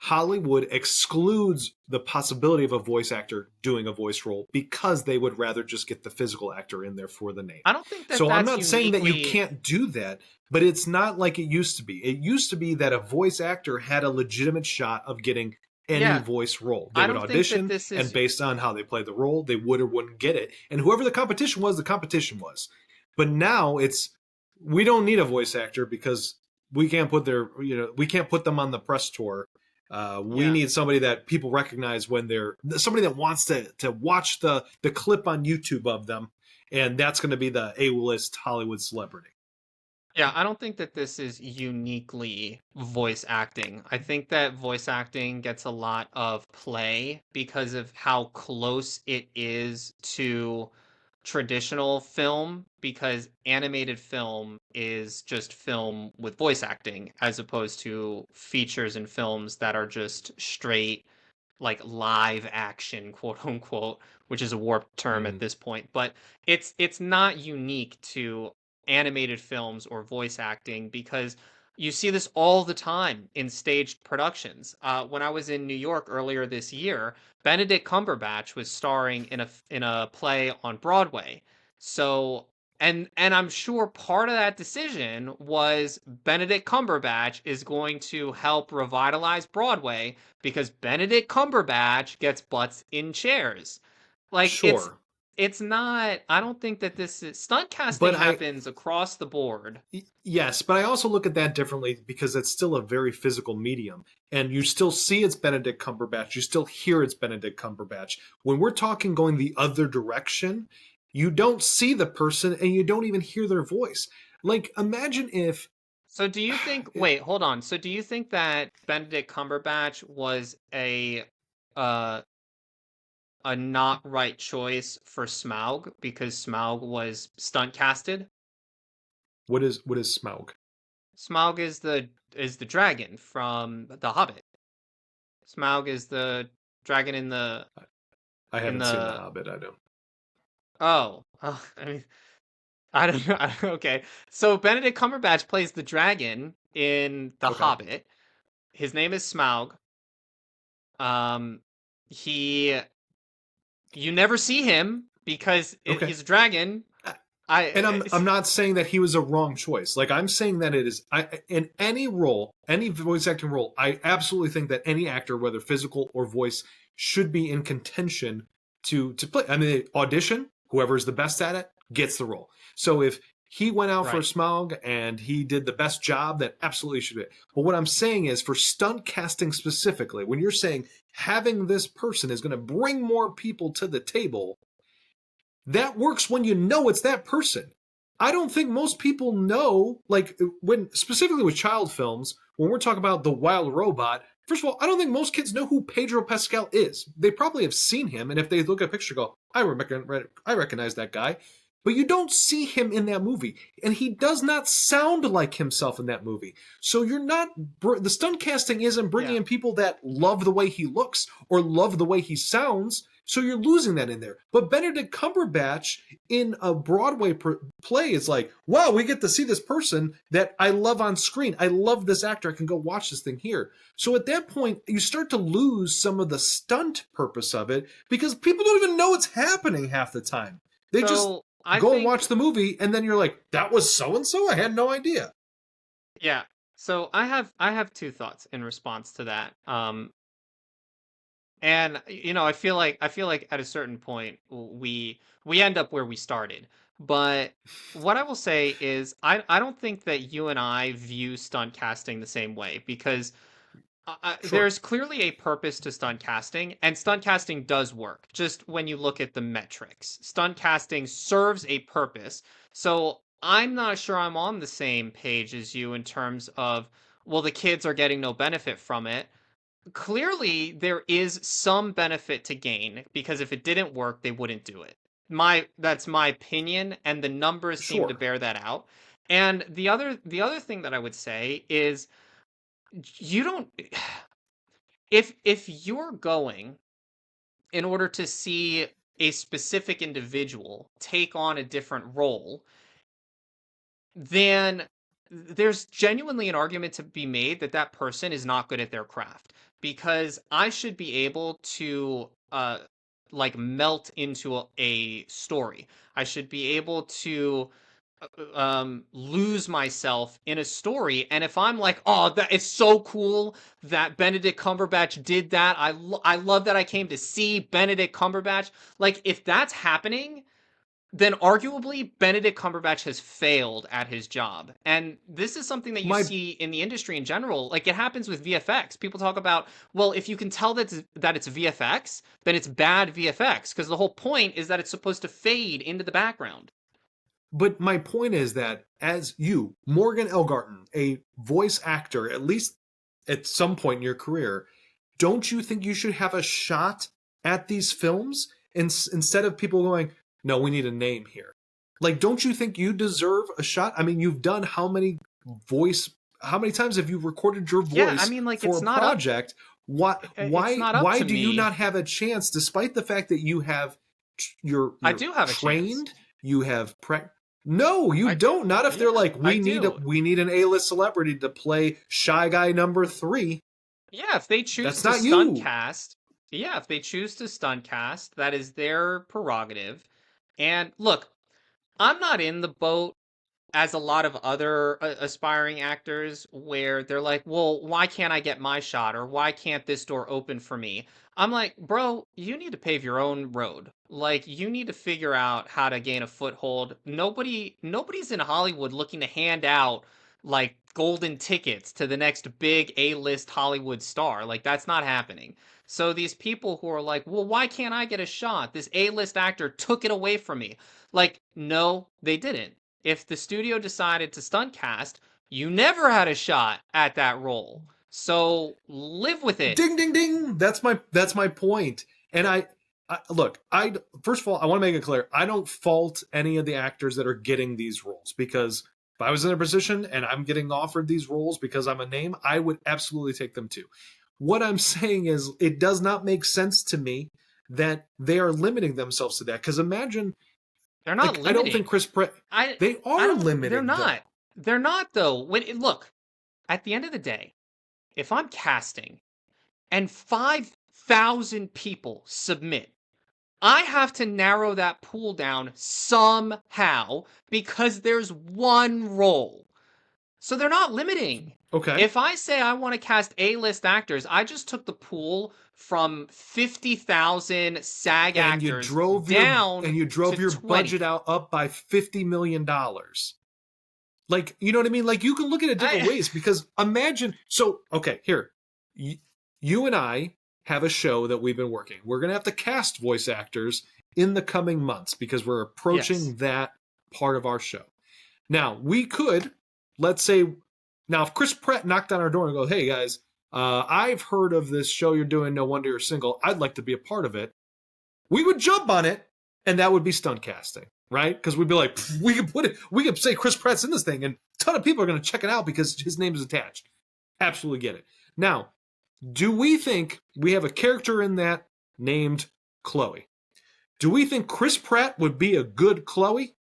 Hollywood excludes the possibility of a voice actor doing a voice role because they would rather just get the physical actor in there for the name. I don't think that So I'm that's not saying that you uniquely. can't do that, but it's not like it used to be. It used to be that a voice actor had a legitimate shot of getting any Yeah, voice role. They I would don't think that audition, this and is. based on how they played the role, they would or wouldn't get it. And whoever the competition was. But now it's we don't need a voice actor because we can't put we can't put them on the press tour. We Yeah. need somebody that people recognize when they're somebody that wants to watch the clip on YouTube of them, and that's going to be the A-list Hollywood celebrity. Yeah, I don't think that this is uniquely voice acting. I think that voice acting gets a lot of play because of how close it is to traditional film, because animated film is just film with voice acting as opposed to features and films that are just straight like live action, quote unquote, which is a warped term at Mm. this point. But it's not unique to animated films or voice acting because you see this all the time in staged productions. When I was in New York earlier this year, Benedict Cumberbatch was starring in a play on Broadway. So and I'm sure part of that decision was Benedict Cumberbatch is going to help revitalize Broadway because Benedict Cumberbatch gets butts in chairs. Like Sure, it's not. I don't think that this is stunt casting but happens across the board. yes, but I also look at that differently because it's still a very physical medium, and you still see it's Benedict Cumberbatch. You still hear it's Benedict Cumberbatch. When we're talking going the other direction, you don't see the person and you don't even hear their voice. Like, imagine if So do you think? Wait, hold on. So do you think that Benedict Cumberbatch was uh a not right choice for Smaug because Smaug was stunt casted? what is Smaug? Smaug is the dragon from The Hobbit. Smaug is the dragon I in haven't seen The the Hobbit. I don't. oh, I mean I don't know. Okay. So Benedict Cumberbatch plays the dragon in The Okay, Hobbit. His name is Smaug. Um, he you never see him because okay. he's a dragon. And I I'm not saying that he was a wrong choice. Like I'm saying that it is in any role, any voice acting role, I absolutely think that any actor, whether physical or voice, should be in contention to play. I mean, audition, whoever is the best at it gets the role. So if he went out for right. Smaug and he did the best job, that absolutely should be. But what I'm saying is for stunt casting specifically, when you're saying having this person is going to bring more people to the table, that works when you know it's that person. I don't think most people know, like, when specifically with child films, when we're talking about the wild robot, first of all, I don't think most kids know who Pedro Pascal is. They probably have seen him, and if they look at a picture, go, I recognize that guy. But you don't see him in that movie, and he does not sound like himself in that movie. So you're not the stunt casting isn't bringing Yeah. in people that love the way he looks or love the way he sounds. So you're losing that in there. But Benedict Cumberbatch in a Broadway play is like, wow, we get to see this person that I love on screen. I love this actor. I can go watch this thing here. So at that point, you start to lose some of the stunt purpose of it because people don't even know it's happening half the time. They just So I go and watch think the movie, and then you're like, that was so and so? I had no idea. yeah. So I have two thoughts in response to that. And I feel like at a certain point we end up where we started. But what I will say is I don't think that you and I view stunt casting the same way because Sure. there's clearly a purpose to stunt casting, and stunt casting does work. Just when you look at the metrics, stunt casting serves a purpose. So I'm not sure I'm on the same page as you in terms of, well, the kids are getting no benefit from it. Clearly there is some benefit to gain because if it didn't work they wouldn't do it. That's my opinion, and the numbers seem to Sure. bear that out. And the other thing that I would say is you don't if you're going in order to see a specific individual take on a different role, then there's genuinely an argument to be made that that person is not good at their craft, because I should be able to like melt into a story. I should be able to lose myself in a story, and if I'm like, oh, that it's so cool that Benedict Cumberbatch did that, I love that I came to see Benedict Cumberbatch, like if that's happening, then arguably Benedict Cumberbatch has failed at his job. And this is something that you My see in the industry in general. Like it happens with VFX. People talk about, well, if you can tell that it's VFX, then it's bad VFX, because the whole point is that it's supposed to fade into the background. but my point is that as you, Morgan Elgarten, a voice actor, at least at some point in your career, don't you think you should have a shot at these films instead of people going, no, we need a name here? Like, don't you think you deserve a shot? I mean, you've done how many times have you recorded your Yeah, I voice mean, like for it's a not up. project? Why It's why not up why to do you me. not have a chance, despite the fact that I you're do have a chance. trained, you have no, you I don't. do. Not if they're Yeah, like, I do. we need an A-list celebrity to play Shy Guy number 3. Yeah, if they choose That's to not stunt you. cast, yeah, if they choose to stunt cast, that is their prerogative. And look, I'm not in the boat as a lot of other aspiring actors where they're like, well, why can't I get my shot, or why can't this door open for me? I'm like, bro, you need to pave your own road. Like, you need to figure out how to gain a foothold. Nobody's in Hollywood looking to hand out like golden tickets to the next big A-list Hollywood star. Like, that's not happening. So these people who are like, well, why can't I get a shot? This A-list actor took it away from me. Like, no, they didn't. If the studio decided to stunt cast, you never had a shot at that role. So live with it. Ding ding ding. That's my point. And I look, I first of all, I want to make it clear, I don't fault any of the actors that are getting these roles, because if I was in a position and I'm getting offered these roles because I'm a name, I would absolutely take them too. What I'm saying is, it does not make sense to me that they are limiting themselves to that. Because imagine, They're not like, I don't think limiting. Chris Pratt. I They I are don't they're limiting though. not. They're not though. Look, at the end of the day, if I'm casting and 5,000 people submit, I have to narrow that pool down somehow because there's one role. So they're not limiting. Okay, If I say I want to cast A-list actors, I just took the pool from 50,000 SAG and actors down you to drove your budget 20. out up by $50 million. Like, you know what I mean? Like, you can look at it different I ways, because imagine. So, okay, here, you and I have a show that we've been working. We're gonna have to cast voice actors in the coming months because we're Yes. approaching that part of our show. Now, we could, let's say, now if Chris Pratt knocked on our door and go, "Hey guys, I've heard of this show you're doing. No Wonder You're Single. I'd like to be a part of it." We would jump on it, and that would be stunt casting, right? Because we'd be like, we could put it, we could say Chris Pratt's in this thing, and a ton of people are going to check it out because his name is attached. Absolutely get it. Now, do we think we have a character in that named Chloe? Do we think Chris Pratt would be a good Chloe?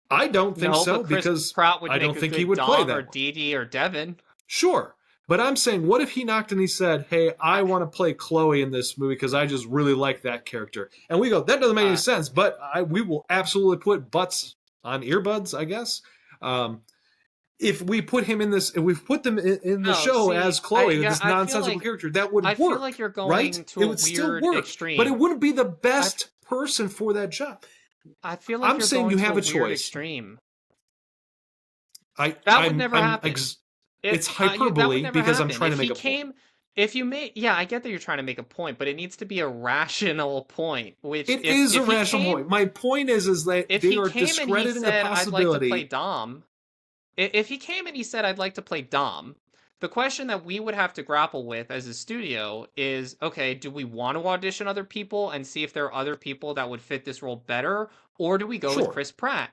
I don't think No, so, but Chris because Pratt would I make don't a think he good would play Dom or that one. Dee Dee or Devin. Sure. But I'm saying, what if he knocked and he said, "Hey, I I, want to play Chloe in this movie because I just really like that character." And we go, "That doesn't make any uh, sense," but we will absolutely put butts on earbuds, I guess. Um, if we put him in this, if we put them in the no, show see, as Chloe, yeah, this nonsensical character, that would I feel work, like you're right? going to It a would still weird work, but it extreme. wouldn't be the I f- best person for that job. I feel like I'm you're saying going you to a have a weird choice. extreme. I, That would I'm, never I'm, happen. it's That would hyperbole never because I'm happen. trying to If make he a point. came, if you made, yeah, I get that you're trying to make a point, but it needs to be a rational point. Which, It is a if he rational came, point. My point is that if they he are came and he discrediting the said, I'd like to play possibility. Dom, if he came and he said, I'd like to play Dom, the question that we would have to grapple with as a studio is, okay, do we want to audition other people and see if there are other people that would fit this role better, or do we go with Sure. Chris Pratt?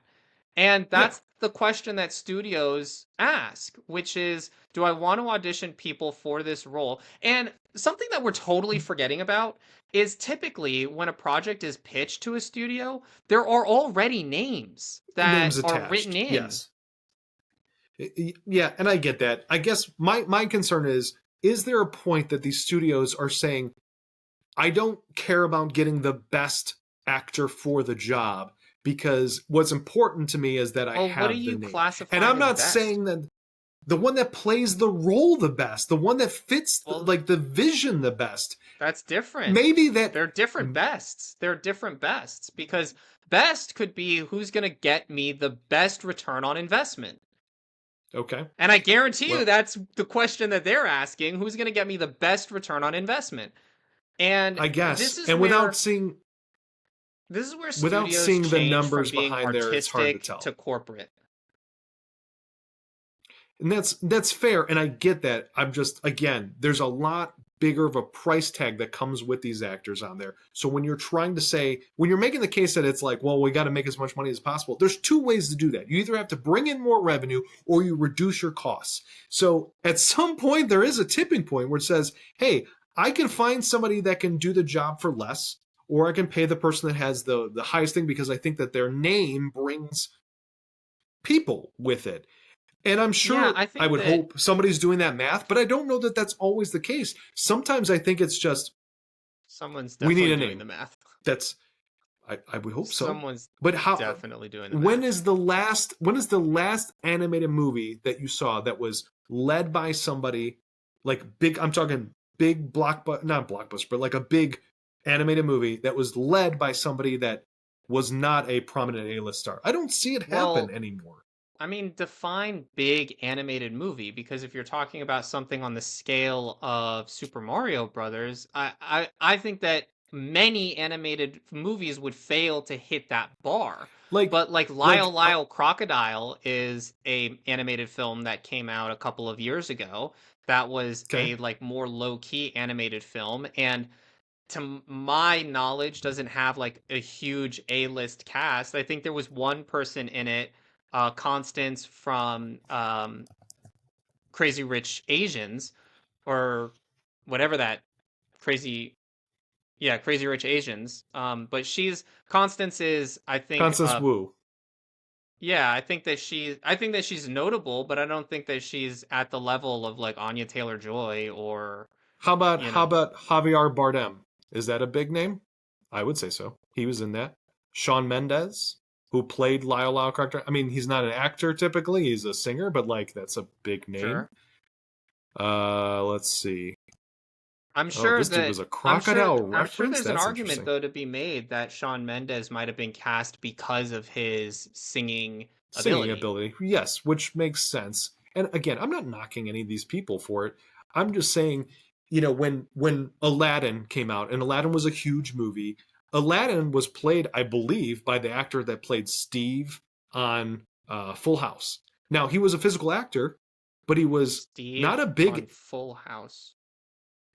And Yeah, that's the question that studios ask, which is, do I want to audition people for this role? And something that we're totally forgetting about is typically when a project is pitched to a studio, there are already names that names are written attached. in. Yes. Yeah, and I get that. I guess my concern is there a point that these studios are saying, I don't care about getting the best actor for the job because what's important to me is that I Well, what are have the you name. And classifying I'm as not best? saying that the one that plays the role the best, the one that fits Well, like the vision the best. that's different. Maybe that They're different bests. They're different bests because best could be who's going to get me the best return on investment. okay. And I guarantee you Well, that's the question that they're asking, who's going to get me the best return on investment? And I this guess. is And where without studios seeing the change from numbers being behind there, it's hard to artistic tell. to corporate. And that's fair, and I get that. I'm just, again, there's a lot bigger of a price tag that comes with these actors on there. So when you're trying to say, when you're making the case that it's like, well, we got to make as much money as possible, there's two ways to do that. You either have to bring in more revenue or you reduce your costs. So at some point there is a tipping point where it says, hey, I can find somebody that can do the job for less, or I can pay the person that has the highest thing because I think that their name brings people with it. And I'm Yeah, sure, I I think would that hope somebody's doing that math, but I don't know that that's always the case. Sometimes I think it's just, someone's we need definitely a doing name. the math. That's, I would hope so. Someone's But how, definitely doing the math. when is the last animated movie that you saw that was led by somebody like big, I'm talking big blockbuster, not blockbuster, but like a big animated movie that was led by somebody that was not a prominent A-list star? I don't see it happen Well, anymore. I mean, define big animated movie because if you're talking about something on the scale of Super Mario Brothers, I think that many animated movies would fail to hit that bar. Like, But like Lyle like, Lyle Crocodile is a animated film that came out a couple of years ago. That was okay. a like more low key animated film, and to my knowledge doesn't have like a huge A-list cast. I think there was one person in it, Constance from Crazy Rich Asians or whatever that crazy yeah, Crazy Rich Asians. But she's Constance is I think Constance Wu. yeah, I think that she's notable, but I don't think that she's at the level of like Anya Taylor-Joy or you How know, about Javier Bardem? Is that a big name? I would say so. He was in that. Shawn Mendes, who played Lyle Lyle character. I mean, he's not an actor typically; he's a singer, but like that's a big name. sure. Let's see. I'm Oh, sure this dude that was a crocodile I'm sure reference. there's an That's argument interesting. though to be made that Shawn Mendes might have been cast because of his singing Singing ability. ability, yes, which makes sense. And again, I'm not knocking any of these people for it. I'm just saying, when Aladdin came out, and Aladdin was a huge movie, Aladdin was played, I believe, by the actor that played Steve on Full House. Now he was a physical actor, but he was not Steve a on big, Full House.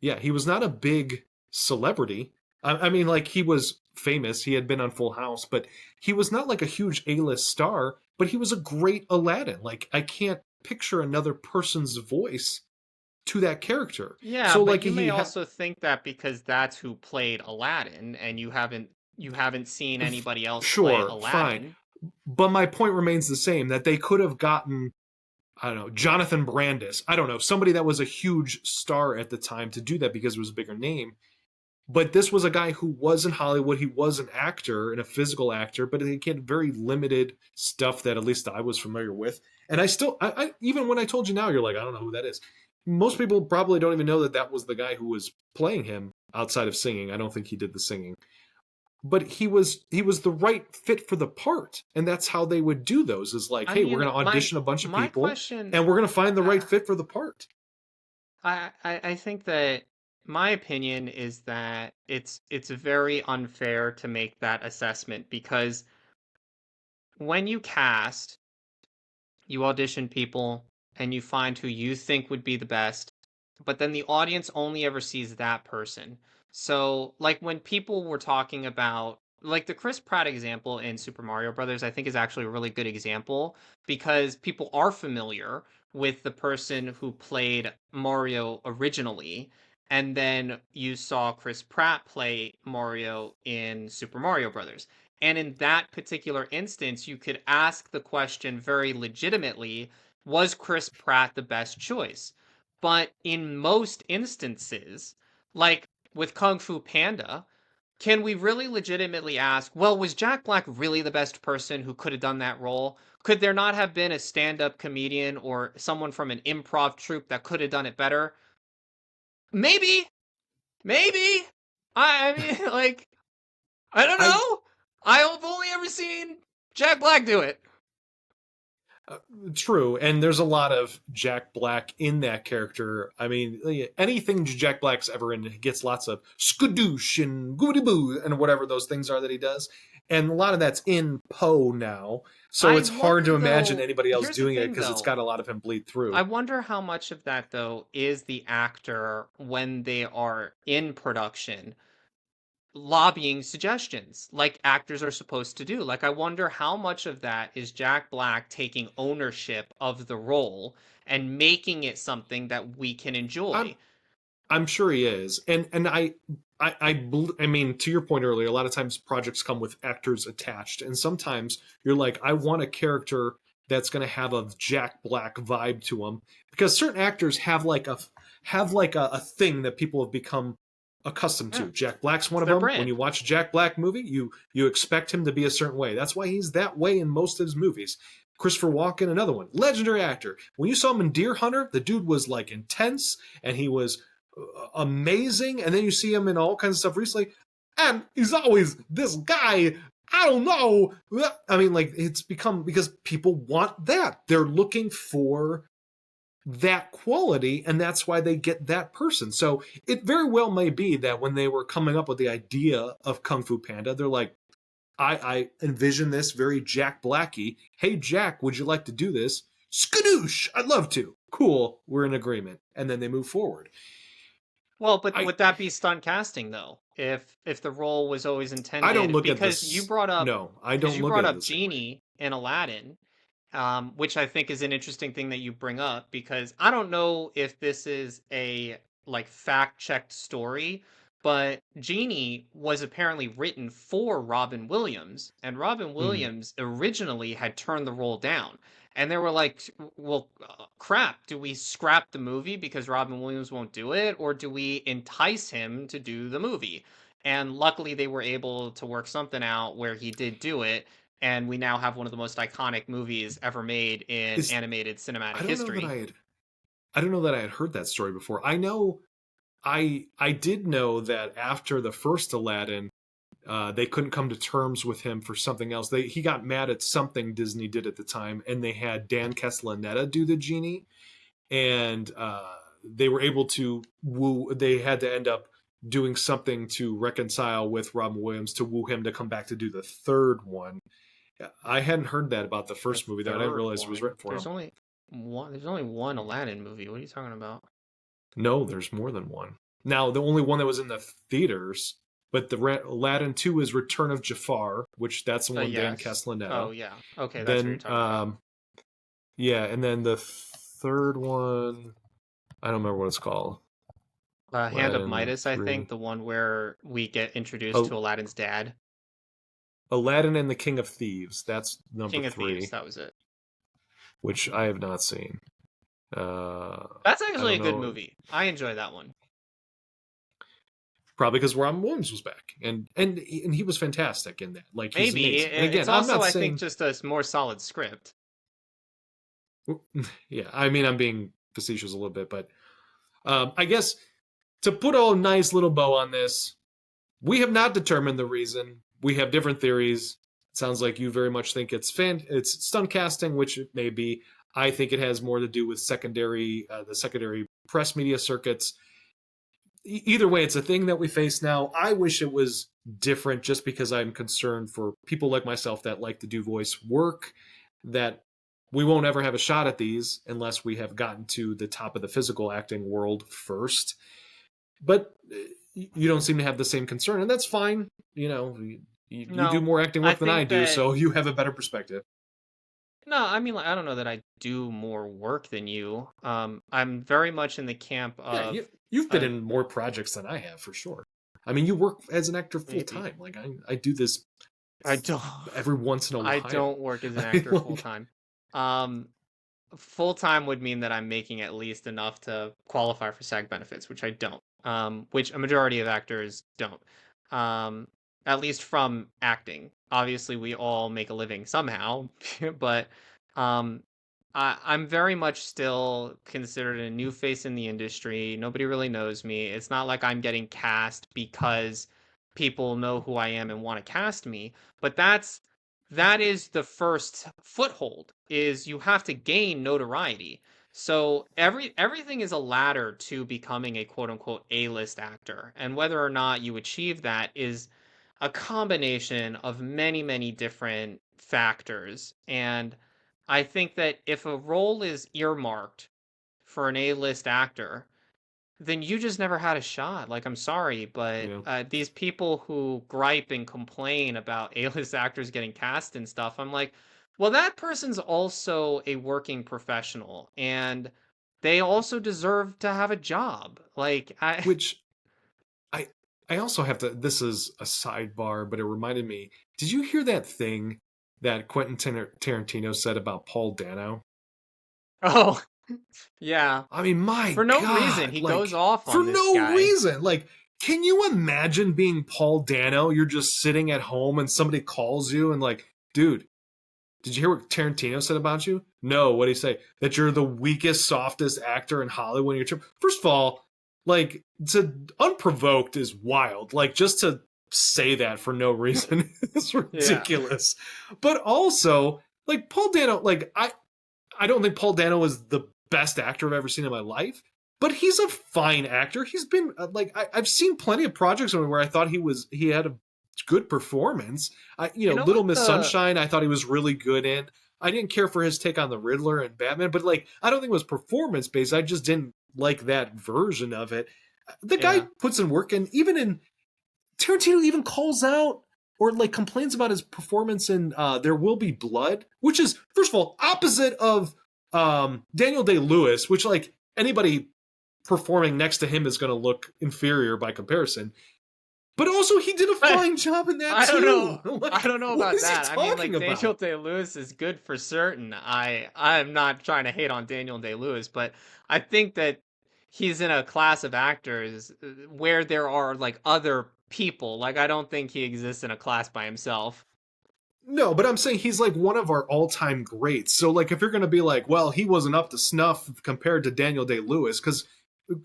yeah, he was not a big celebrity. I mean, like he was famous. He had been on Full House, but he was not like a huge A-list star. But he was a great Aladdin. Like I can't picture another person's voice to that character. Yeah, So but like you may also think that because that's who played Aladdin and you haven't seen anybody else play sure, fine. Aladdin. But my point remains the same that they could have gotten, I don't know, Jonathan Brandis. I don't know, somebody that was a huge star at the time to do that because it was a bigger name. But this was a guy who was in Hollywood. He was an actor and a physical actor, but he had very limited stuff that at least I was familiar with. And I still, even when I told you now, you're like, I don't know who that is. Most people probably don't even know that that was the guy who was playing him outside of singing. I don't think he did the singing, but he was the right fit for the part, and that's how they would do those. Is like, I hey, we're mean, going to audition a bunch of my people, question and we're going to find the right uh, fit for the part. I think that my opinion is that it's very unfair to make that assessment because when you cast, you audition people and you find who you think would be the best, but then the audience only ever sees that person. So, like when people were talking about like the Chris Pratt example in Super Mario Brothers, I think is actually a really good example because people are familiar with the person who played Mario originally, and then you saw Chris Pratt play Mario in Super Mario Brothers. And in that particular instance, you could ask the question very legitimately, was Chris Pratt the best choice? But in most instances, like with Kung Fu Panda, can we really legitimately ask, well, was Jack Black really the best person who could have done that role? Could there not have been a stand-up comedian or someone from an improv troupe that could have done it better? Maybe, maybe. I mean, like, I don't I know. I've only ever seen Jack Black do it. Uh, True, and there's a lot of Jack Black in that character. I mean, anything Jack Black's ever in gets lots of skadoosh and goody boo and whatever those things are that he does, and a lot of that's in Poe now. So I it's hard wonder to imagine though. anybody else Here's the doing it thing because it's though. got a lot of him bleed I through. wonder how much of that though is the actor when they are in production lobbying suggestions like actors are supposed to do. Like, I wonder how much of that is Jack Black taking ownership of the role and making it something that we can I'm enjoy. I'm sure he is, and I mean, to your point earlier, a lot of times projects come with actors attached, and sometimes you're like, I want a character that's going to have a Jack Black vibe to them, because certain actors have like a thing that people have become accustomed Yeah, to. Jack Black's one it's of their them. When brand. you watch a Jack Black movie, you expect him to be a certain way. That's why he's that way in most of his movies. Christopher Walken, another one, legendary actor. When you saw him in Deer Hunter, the dude was like intense, and he was amazing, and then you see him in all kinds of stuff recently, and he's always this guy. I don't know. I mean, like, it's become because people want that. They're looking for that quality, and that's why they get that person. So it very well may be that when they were coming up with the idea of Kung Fu Panda, they're like, I envision this very Jack Blacky. Hey, Jack, would you like to do this? Skadoosh! I'd love to. Cool, we're in agreement. And then they move forward. Well, but I would that be stunt casting though? If the role was always I don't intended look at because this. No, I don't you look at brought it up the same way. Genie in Aladdin, which I think is an interesting thing that you bring up because I don't know if this is a like fact checked story, but Genie was apparently written for Robin Williams, and Robin Hmm. Williams originally had turned the role down. And they were like, well, crap, do we scrap the movie because Robin Williams won't do it, or do we entice him to do the movie? And luckily, they were able to work something out where he did do it, and we now have one of the most iconic movies ever made in Is animated cinematic I don't know that history. I don't know that I had heard that story before. I know I did know that after the first Aladdin, they couldn't come to terms with him for something else. He got mad at something Disney did at the time, and they had Dan Castellaneta do the genie, and they were able to woo. They had to end up doing something to reconcile with Robin Williams to woo him to come back to do the third one. I hadn't heard that about the The first movie, though. I didn't third realize it was one. written for him. There's only one Aladdin movie. What are you talking about? No, there's more than one. Now, the only one that was in the theaters, but the Aladdin 2 is Return of Jafar, which that's the one Dan Yes. Oh Castellaneta. yeah. Okay, that's what you're Then, talking about. yeah, and then the third one, I don't remember what it's called. Hand of Aladdin Midas, I 3. think, the one where we get introduced to Oh, Aladdin's dad. Aladdin and the King of Thieves. That's number King of Thieves, 3, that was it. which I have not seen. That's I actually don't a good know. movie. I enjoy that one. Probably because Robin Williams was back, and he was fantastic in that. Like, he's Maybe amazing. And it's again, I'm also, not I think, saying, just a more solid script. yeah, I mean, I'm being facetious a little bit, but I guess to put a nice little bow on this, we have not determined the reason. We have different theories. It sounds like you very much think it's stunt casting, which it may be. I think it has more to do with the secondary press media circuits. Either way, it's a thing that we face now. I wish it was different, just because I'm concerned for people like myself that like to do voice work, that we won't ever have a shot at these unless we have gotten to the top of the physical acting world first. But you don't seem to have the same concern, and that's fine. You know, You do No, more acting I work than I think do, that so you have a better perspective. no, I mean, like, I don't know that I do more work than you. I'm very much in the camp Yeah, of you've been uh, in more projects than I have for sure. I mean, you work as an actor full maybe time. Like I do this I don't. every once in a I while. don't work as an I mean, actor full like, time. Um, Full time would mean that I'm making at least enough to qualify for SAG benefits, which I don't. Which a majority of actors don't. Um, at least from acting. Obviously, we all make a living somehow, but um, I'm very much still considered a new face in the industry. Nobody really knows me. It's not like I'm getting cast because people know who I am and want to cast me, but that is the first foothold is you have to gain notoriety. So everything is a ladder to becoming a quote unquote A-list actor. And whether or not you achieve that is a combination of many, many different factors. And I think that if a role is earmarked for an A-list actor, then you just never had a shot. Like, I'm sorry, but yeah. these people who gripe and complain about A-list actors getting cast and stuff, I'm like, well, that person's also a working professional, and they also deserve to have a job. Like, I, Which I I also have to. This is a sidebar, but it reminded me. Did you hear that thing that Tarantino said about Paul Dano? oh, yeah, I mean, my for no reason, God, he goes like off for on this no guy. reason. Like, can you imagine being Paul Dano? You're just sitting at home and somebody calls you and like, dude, did you hear what Tarantino said about you? No, what did he say? That you're the weakest, softest actor in Hollywood. You're first of all, like to unprovoked is wild. Like just to say that for no reason is Yeah. ridiculous. But also, like Paul Dano, like I don't think Paul Dano is the best actor I've ever seen in my life, but he's a fine actor. He's been like I've seen plenty of projects where I thought he had a good performance. You know Little what Miss the Sunshine, I thought he was really good in. I didn't care for his take on the Riddler and Batman, but like I don't think it was performance based. I just didn't like that version of it. The guy yeah. puts in work, and even in Tarantino even calls out or like complains about his performance in There Will Be Blood, which is first of all opposite of Daniel Day Lewis, which like anybody performing next to him is going to look inferior by comparison. But also, he did a fine job in that I don't know. too. I Like, don't know what about is he that. I mean, talking like Daniel about? Day Lewis is good for certain. I'm not trying to hate on Daniel Day Lewis, but I think that he's in a class of actors where there are like other people. Like I don't think he exists in a class by himself. No, but I'm saying he's like one of our all-time greats. So like if you're going to be like, well, he wasn't up to snuff compared to Daniel Day-Lewis cuz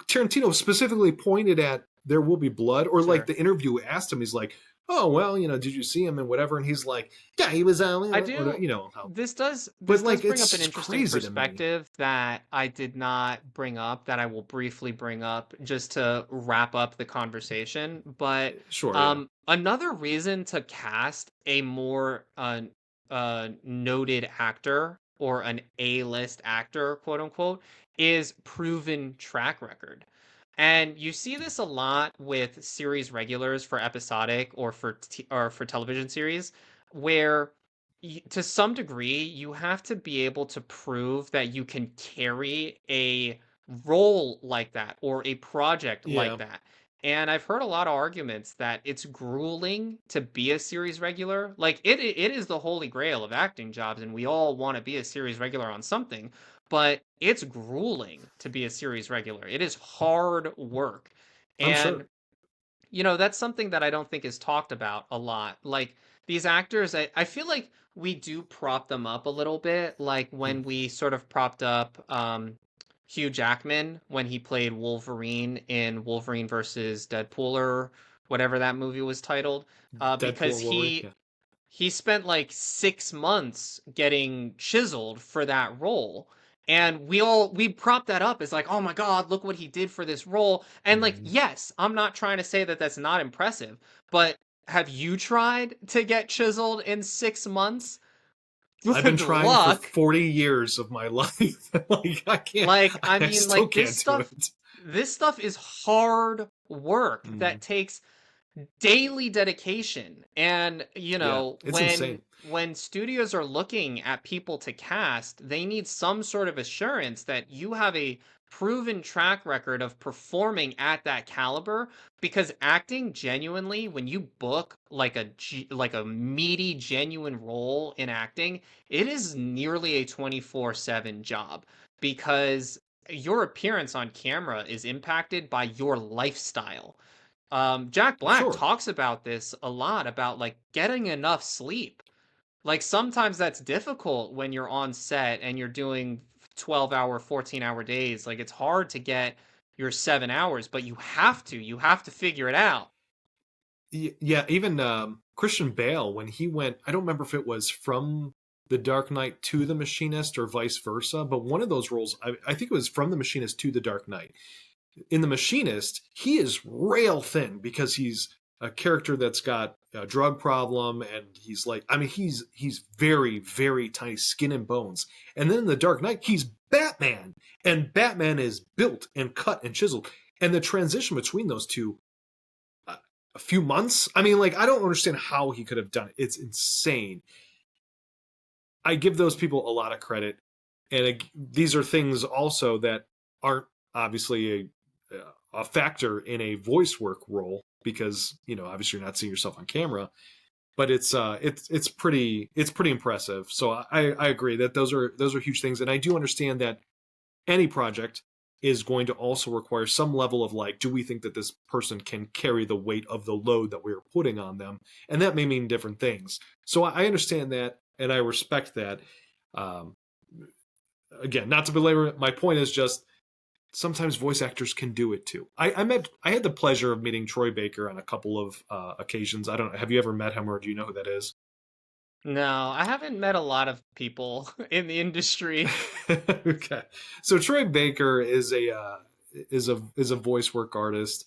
Tarantino specifically pointed at There Will Be Blood or like Sure. the interview asked him he's like, "Oh, well, did you see him and whatever?" And he's like, "Yeah, he was I or do how." this But does like bring it's up an just interesting crazy to me. perspective that I did not bring up that I will briefly bring up just to wrap up the conversation. But Sure, yeah. another reason to cast a more noted actor or an A-list actor, quote unquote, is proven track record. And you see this a lot with series regulars for episodic or for television series where to some degree you have to be able to prove that you can carry a role like that or a project like Yeah, that. And I've heard a lot of arguments that it's grueling to be a series regular. Like it is the holy grail of acting jobs and we all want to be a series regular on something, but it's grueling to be a series regular. It is hard work. I'm And sure. that's something that I don't think is talked about a lot. Like these actors, I feel like we do prop them up a little bit, like Mm. when we sort of propped up Hugh Jackman when he played Wolverine in Wolverine versus Deadpool or whatever that movie was titled, Deadpool because and Wolverine, yeah. he spent like 6 months getting chiseled for that role. And we prop that up as like, oh my God, look what he did for this role. And like, Mhm. yes, I'm not trying to say that that's not impressive, but have you tried to get chiseled in 6 months? I've been Good trying for luck. 40 years of my life. Like I can't Like, I I mean, still like can't do it. this stuff is hard work that Mhm. takes daily dedication. And Yeah, it's insane. when studios are looking at people to cast, they need some sort of assurance that you have a proven track record of performing at that caliber, because acting genuinely, when you book like like a meaty genuine role in acting, it is nearly a 24/7 job, because your appearance on camera is impacted by your lifestyle. Jack Black Sure. talks about this a lot, about like getting enough sleep. Like sometimes that's difficult when you're on set and you're doing 12-hour, 14-hour days. Like it's hard to get your 7 hours, but you have to figure it out. Yeah, even Christian Bale, when he went, I don't remember if it was from The Dark Knight to The Machinist or vice versa, but one of those roles, I think it was from The Machinist to The Dark Knight. In The Machinist, he is rail thin because he's a character that's got a drug problem, and he's like, I mean, he's very, very tiny, skin and bones. And then in The Dark Knight, he's Batman, and Batman is built and cut and chiseled. And the transition between those two, a few months. I mean, like, I don't understand how he could have done it. It's insane. I give those people a lot of credit, and these are things also that aren't obviously a factor in a voice work role, because obviously you're not seeing yourself on camera. But it's pretty impressive. So I agree that those are huge things, and I do understand that any project is going to also require some level of, like, do we think that this person can carry the weight of the load that we're putting on them? And that may mean different things. So I understand that, and I respect that. Um, Again, not to belabor it, my point is just sometimes voice actors can do it too. I had the pleasure of meeting Troy Baker on a couple of occasions. I don't know. Have you ever met him, or do you know who that is? No, I haven't met a lot of people in the industry. Okay, so Troy Baker is a voice work artist.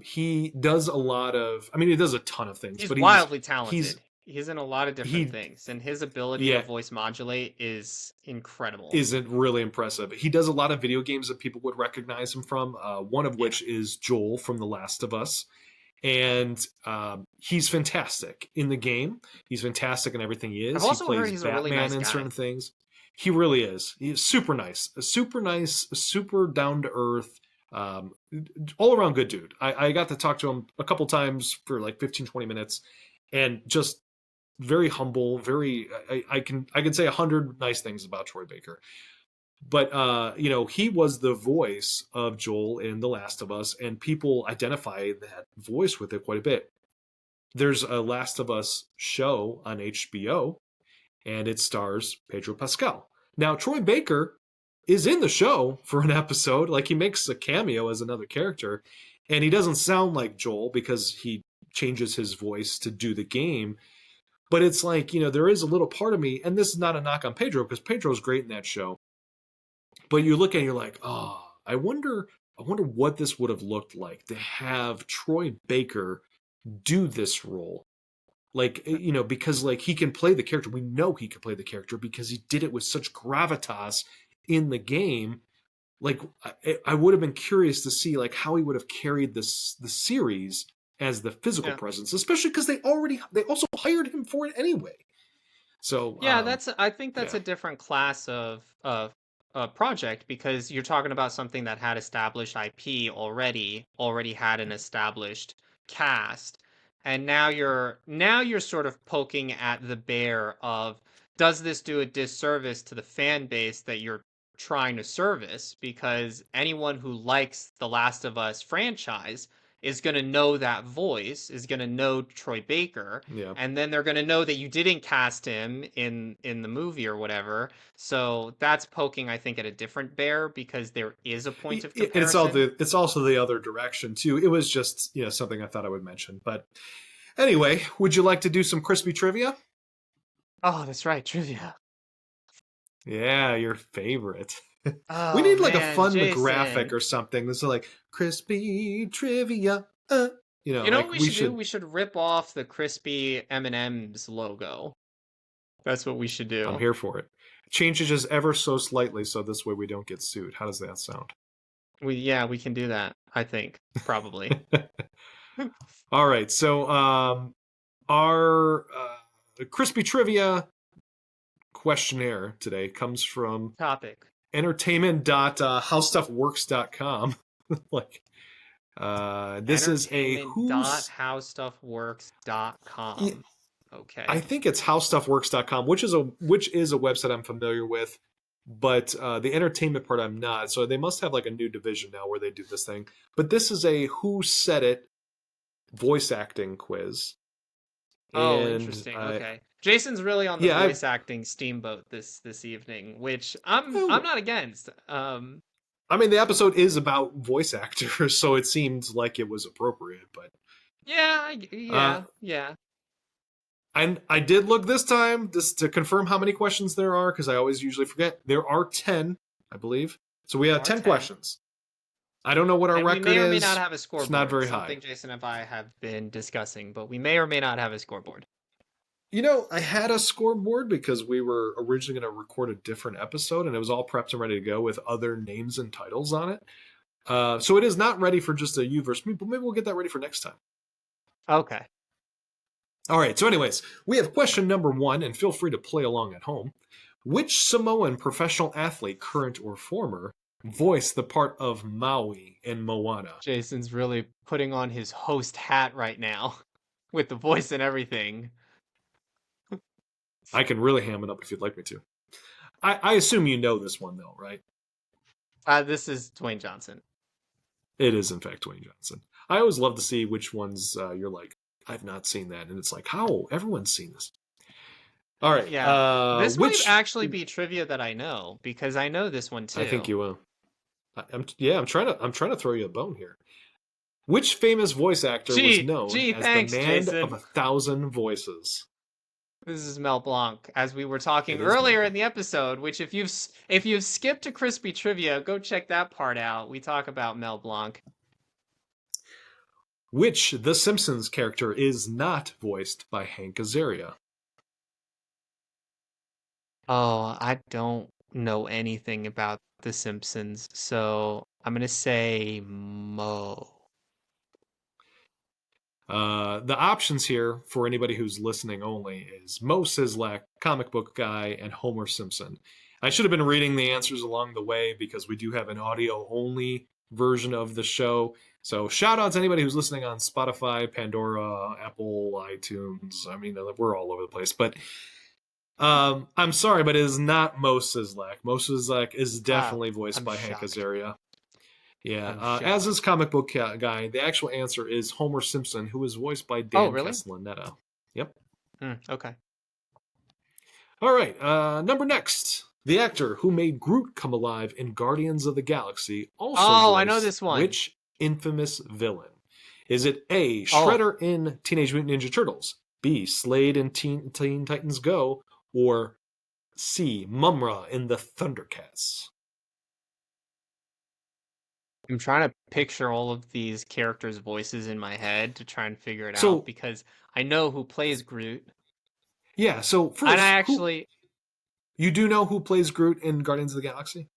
He does a lot of. I mean, he does a ton of things, He's but wildly he's talented. He's in a lot of different he things, and his ability to yeah, voice modulate is incredible. isn't really impressive. He does a lot of video games that people would recognize him from. One of Yeah. which is Joel from The Last of Us, and he's fantastic in the game. He's fantastic in everything he I've is. He also heard plays he's a really Batman nice in guy. certain things. He really is. He's super nice, super down to earth, all around good dude. I got to talk to him a couple times for like 15, 20 minutes, and just very humble. Very, I can say 100 nice things about Troy Baker. But he was the voice of Joel in The Last of Us, and people identify that voice with it quite a bit. There's a Last of Us show on HBO, and it stars Pedro Pascal. Now, Troy Baker is in the show for an episode, like he makes a cameo as another character, and he doesn't sound like Joel because he changes his voice to do the game. But it's like, there is a little part of me, and this is not a knock on Pedro, because Pedro's great in that show. But you look at it, you're like, oh, I wonder what this would have looked like to have Troy Baker do this role. Like, because like he can play the character. We know he can play the character because he did it with such gravitas in the game. Like, I would have been curious to see like how he would have carried the series as the physical Yeah. presence, especially because they also hired him for it anyway. So Yeah, I think that's yeah, a different class of project, because you're talking about something that had established IP already had an established cast. And now you're sort of poking at the bear of, does this do a disservice to the fan base that you're trying to service? Because anyone who likes the Last of Us franchise is going to know that voice, is going to know Troy Baker, yeah. and then they're going to know that you didn't cast him in the movie or whatever. So that's poking, I think, at a different bear, because there is a point of And comparison. it's also the other direction too. It was just something I thought I would mention. But anyway, would you like to do some crispy trivia? Oh, that's right, trivia. Yeah, your favorite. We Oh need like a man, fun graphic Jason. or something. This is like crispy trivia. You know what Like we we should do? should. We should rip off the crispy M&M's logo. That's what we should I'm do. here for it. Change it just ever so slightly, so this way we don't get sued. How does that sound? We can do that, I think, probably. All right. So our crispy trivia questionnaire today comes from Topic. entertainment.howstuffworks.com. Like this is a who's Entertainment.howstuffworks.com. I Okay. think it's howstuffworks.com, which is a website I'm familiar with, but the entertainment part I'm not. So they must have like a new division now where they do this thing. But this is a who said it voice acting quiz. Oh, And interesting. Okay. Jason's really on the yeah, voice acting steamboat this evening, which I'm oh, not against. I mean the episode is about voice actors, so it seemed like it was appropriate, but Yeah, uh yeah. and I did look this time just to confirm how many questions there are because I always usually forget. There are 10, I believe. So we There have are 10 10. questions. I don't know what our And we record may or may not is. have a It's not scoreboard, very high. something Jason and I have been discussing, but we may or may not have a scoreboard. I had a scoreboard because we were originally going to record a different episode and it was all prepped and ready to go with other names and titles on it. So it is not ready for just a you versus me, but maybe we'll get that ready for next time. Okay. All right. So, anyways, we have question number 1, and feel free to play along at home. Which Samoan professional athlete, current or former, voiced the part of Maui in Moana? Jason's really putting on his host hat right now with the voice and everything. I can really ham it up if you'd like me to. I assume you know this one, though, right? This is Dwayne Johnson. It is, in fact, Dwayne Johnson. I always love to see which ones you're like, I've not seen that. And it's like, how? Everyone's seen this. All right. Yeah. This might Which actually be trivia that I know because I know this one I think too. you will. I'm trying to throw you a bone here. Which famous voice actor was known as the Thanks, man of Jason. 1,000 voices? This is Mel Blanc, as we were talking It is earlier in Melvin. the episode. Which, if you've skipped to crispy trivia, go check that part out. We talk about Mel Blanc. Which The Simpsons character is not voiced by Hank Azaria? Oh, I don't know anything about The Simpsons, so I'm gonna say Mo. The options here for anybody who's listening only is Mo Sizlak, comic book guy, and Homer Simpson. I should have been reading the answers along the way because we do have an audio only version of the show. So shout out to anybody who's listening on Spotify, Pandora, Apple, iTunes. I mean, we're all over the place. But I'm sorry, but it is not Mo Sizlak. Mo Sizlak is Wow, definitely voiced I'm by Hank shocked. Azaria. Yeah, I'm as shocked. is comic book guy, the actual answer is Homer Simpson, who is voiced by Oh, Dan really? Castellaneta. Yep. Okay. All right, number next. The actor who made Groot come alive in Guardians of the Galaxy also Oh, I know voiced this one. which infamous villain? Is it A. Oh, Shredder in Teenage Mutant Ninja Turtles, B. Slade in Teen Titans Go, or C. Mumra in the Thundercats? I'm trying to picture all of these characters' voices in my head to try and figure it out So because I know who plays Groot. yeah, so And I first, who actually, you do know who plays Groot in Guardians of the Galaxy?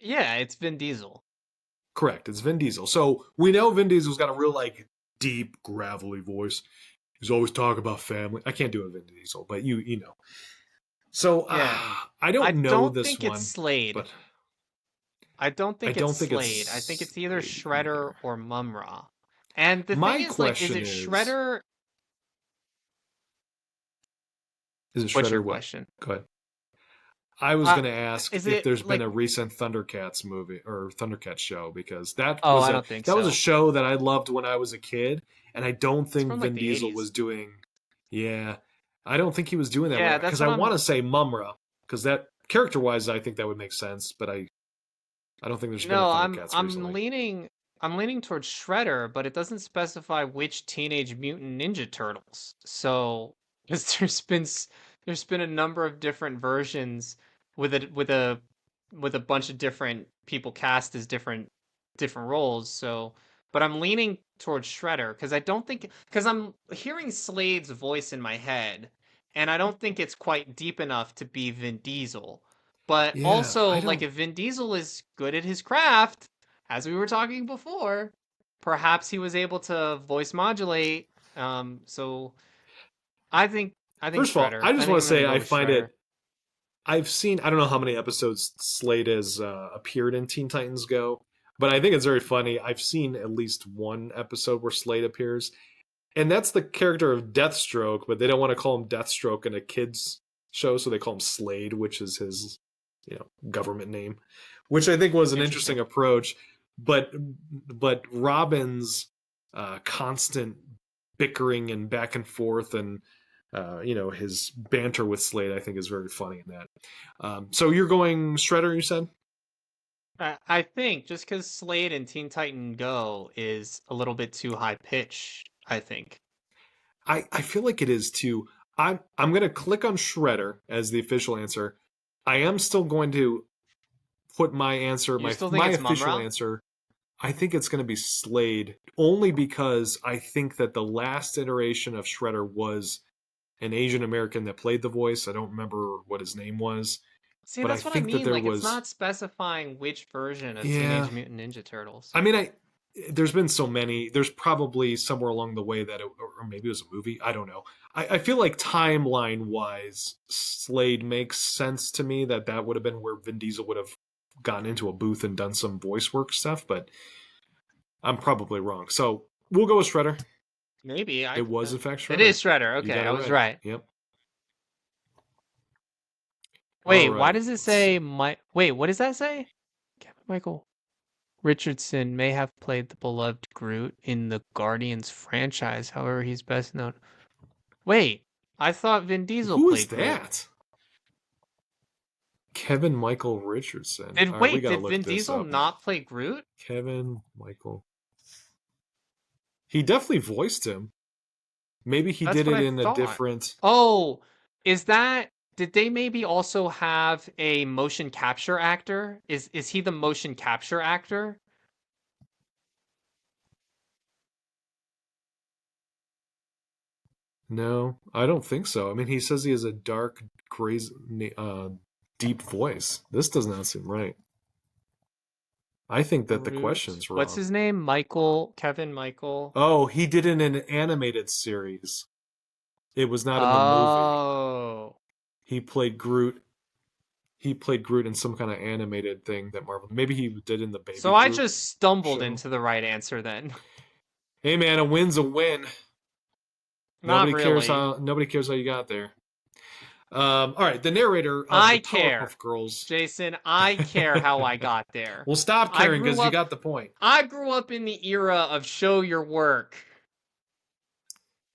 yeah, it's Vin Diesel. Correct. It's Vin Diesel. So we know Vin Diesel's got a real like deep, gravelly voice. He's always talking about family. I can't do a Vin Diesel, but you know. So Yeah. I I don't know don't this think it's one, Slade. but I don't I think it's don't think it's Slade. I think it's either Slade Shredder either. or Mumra. And the thing My is, like, is question it Shredder? is it What's your Shredder what? question? Go ahead. I was Uh, going to ask is if it there's been like? a recent Thundercats movie or Thundercats show because that Oh, was I a don't think that was a so. show that I loved when I was a kid, and I don't It's think from like Vin the Diesel 80s. was doing. Yeah, I don't think he was doing that Yeah, right that's because what I I'm. want to say Mumra because that character wise I think that would make sense, but I don't think there's been a No, Thundercats I'm recently. leaning. I'm leaning towards Shredder, but it doesn't specify which Teenage Mutant Ninja Turtles. So, because there's been a number of different versions with a bunch of different people cast as different roles. So, but I'm leaning towards Shredder because I don't think because I'm hearing Slade's voice in my head, and I don't think it's quite deep enough to be Vin Diesel. But Yeah, also, I like don't. if Vin Diesel is good at his craft, as we were talking before, perhaps he was able to voice modulate. So I think First of all, Shredder. I I just think want I'm to gonna say go I with find Shredder. it. I've seen, I don't know how many episodes Slade has appeared in Teen Titans Go, but I think it's very funny. I've seen at least one episode where Slade appears, and that's the character of Deathstroke, but they don't want to call him Deathstroke in a kids show, so they call him Slade, which is his, government name, which I think was an interesting Interesting. approach. But Robin's constant bickering and back and forth and his banter with Slade, I think, is very funny in that. So you're going Shredder, you said? I think just because Slade and Teen Titan Go is a little bit too high pitched. I think I feel like it is too. I'm gonna click on Shredder as the official answer. I am still going to put my answer, you my still think my it's official Mumra. answer. I think it's going to be Slade, only because I think that the last iteration of Shredder was an Asian American that played the voice. I don't remember what his name was, See, but I that's what I think that mean. there Like, it's was. not specifying which version of Yeah, Teenage Mutant Ninja Turtles. I mean, there's been so many. There's probably somewhere along the way that, or maybe it was a movie. I don't know. I feel like timeline wise, Slade makes sense to me that would have been where Vin Diesel would have gotten into a booth and done some voice work stuff, but I'm probably wrong. So we'll go with Shredder. Maybe It was in fact it Shredder. is Shredder. You Okay, got it I was right. right. Yep. All Wait, why right. does it Let's see. say my? Wait, what does that say? Kevin Michael Richardson may have played the beloved Groot in the Guardians franchise. However, he's best known. Wait, I thought Vin Diesel Who is played Groot. that? Kevin Michael Richardson. Did All right, we wait? got to Did look Vin this Diesel up. not play Groot? Kevin Michael. He definitely voiced him. Maybe he That's did what it I in a thought. different. Oh, is that? Did they maybe also have a motion capture actor? Is he the motion capture actor? No, I don't think so. I mean, he says he has a dark, crazy, deep voice. This does not seem right. I think that the Groot. question's What's wrong. his name? Michael. Kevin Michael. Oh, he did it in an animated series. It was not in the movie. Oh. He played Groot. He played Groot in some kind of animated thing that Marvel. Maybe he did in the Baby So I Groot just stumbled show. into the right answer then. Hey man, a win's a win. Not really. Nobody cares how you got there. All right, the narrator of the I care. Powerpuff Girls. Jason, I care how I got there. Well, stop I caring grew because you up got the point. I grew up in the era of show your work.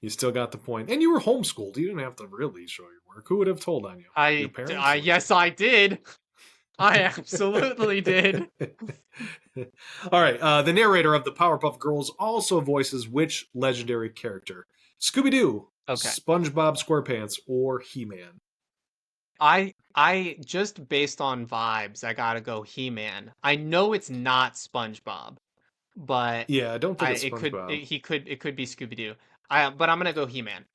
You still got the point, and you were homeschooled. You didn't have to really show your work. Who would have told on you? Your parents? I yes I did. I absolutely did. All right. The narrator of the Powerpuff Girls also voices which legendary character? Scooby Doo, Okay. SpongeBob SquarePants, or He-Man? I just based on vibes, I gotta go He-Man. I know it's not SpongeBob, but Yeah, I don't think I it's SpongeBob. it could be Scooby-Doo. But I'm gonna go He-Man.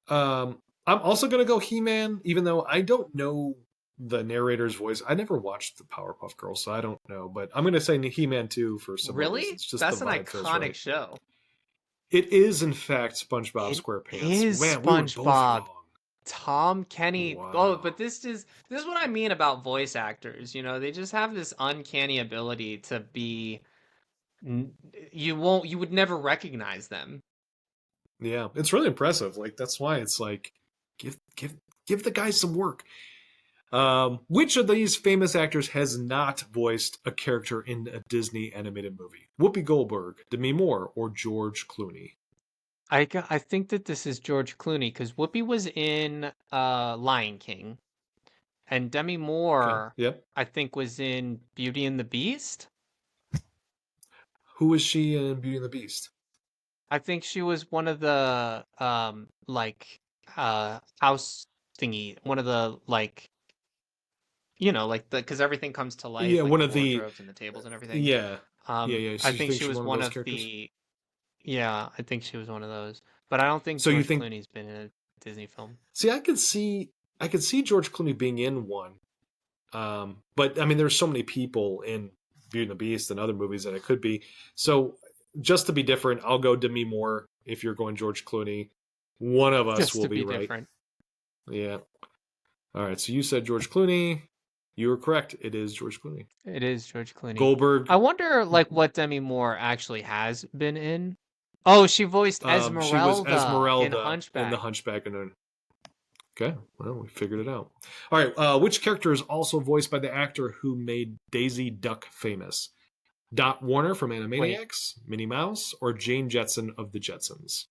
I'm also gonna go He-Man, even though I don't know the narrator's voice. I never watched the Powerpuff Girls, so I don't know. But I'm gonna say He-Man too for similar Really? reasons. Just the That's an vibe feels iconic right. show. It is in fact SpongeBob It SquarePants. is Man, we were both SpongeBob. wrong. Tom Kenny. Oh, Wow. but this is what I mean about voice actors. You know, they just have this uncanny ability to be. You would never recognize them. Yeah, it's really impressive. Like that's why it's like give the guy some work. Which of these famous actors has not voiced a character in a Disney animated movie? Whoopi Goldberg, Demi Moore, or George Clooney? I think that this is George Clooney because Whoopi was in Lion King, and Demi Okay. Moore Yep. I think was in Beauty and the Beast. Who is she in Beauty and the Beast? I think she was one of the like house thingy, one of the like like the because everything comes to Yeah, life, like one the of the. wardrobes and the tables and everything. Yeah, yeah. I So you think think she she's was one of one those of characters? the yeah, I think she was one of those. But I don't think So you George think? Clooney's been in a Disney film. See, I could see George Clooney being in one. But I mean, there's so many people in Beauty and the Beast and other movies that it could be. So just to be different, I'll go Demi Moore. If you're going George Clooney, one of us Just will to be be right. different. Yeah. All right. So you said George Clooney. You were correct. It is George Clooney. It is George Clooney. Goldberg. I wonder, like, what Demi Moore actually has been in. Oh, she voiced She was Esmeralda in Esmeralda in The Hunchback. Hunchback. Okay, well, we figured it out. All right, which character is also voiced by the actor who made Daisy Duck famous? Dot Warner from Wait. Animaniacs, Minnie Mouse, or Jane Jetson of the Jetsons?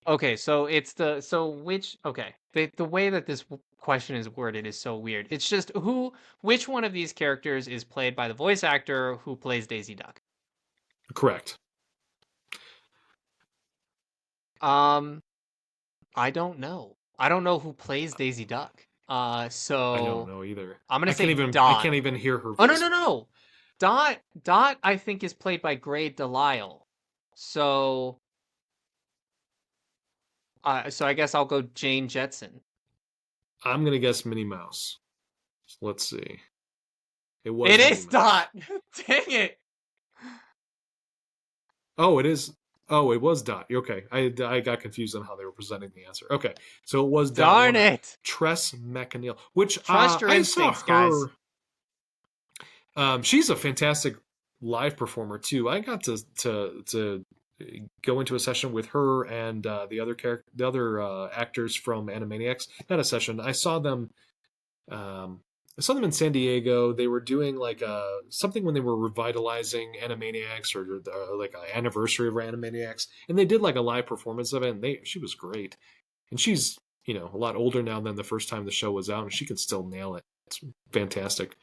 Okay, so the way that this question is worded is so weird. It's just which one of these characters is played by the voice actor who plays Daisy Duck? Correct. Um, I don't know. I don't know who plays Daisy Duck. I don't So know either. I'm gonna I can't say even. I Dot. can't even hear her Oh, no, voice. no, no. Dot I think is played by Gray Delisle. So so I guess I'll go Jane Jetson. I'm gonna guess Minnie Mouse. Let's see. It It was Minnie is Mouse. Dot. Dang it. Oh, it is. Oh, it was Dot. Okay, I got confused on how they were presenting the answer. Okay, so it was Dot Darn Warner. it. Tress McAneal, which Trust your I saw instincts, guys. her. She's a fantastic live performer too. I got to go into a session with her and the other actors from Animaniacs. Not a session. I saw them in San Diego. They were doing like something when they were revitalizing Animaniacs or like an anniversary of Animaniacs, and they did like a live performance of it. And she was great, and she's a lot older now than the first time the show was out, and she can still nail it. It's fantastic.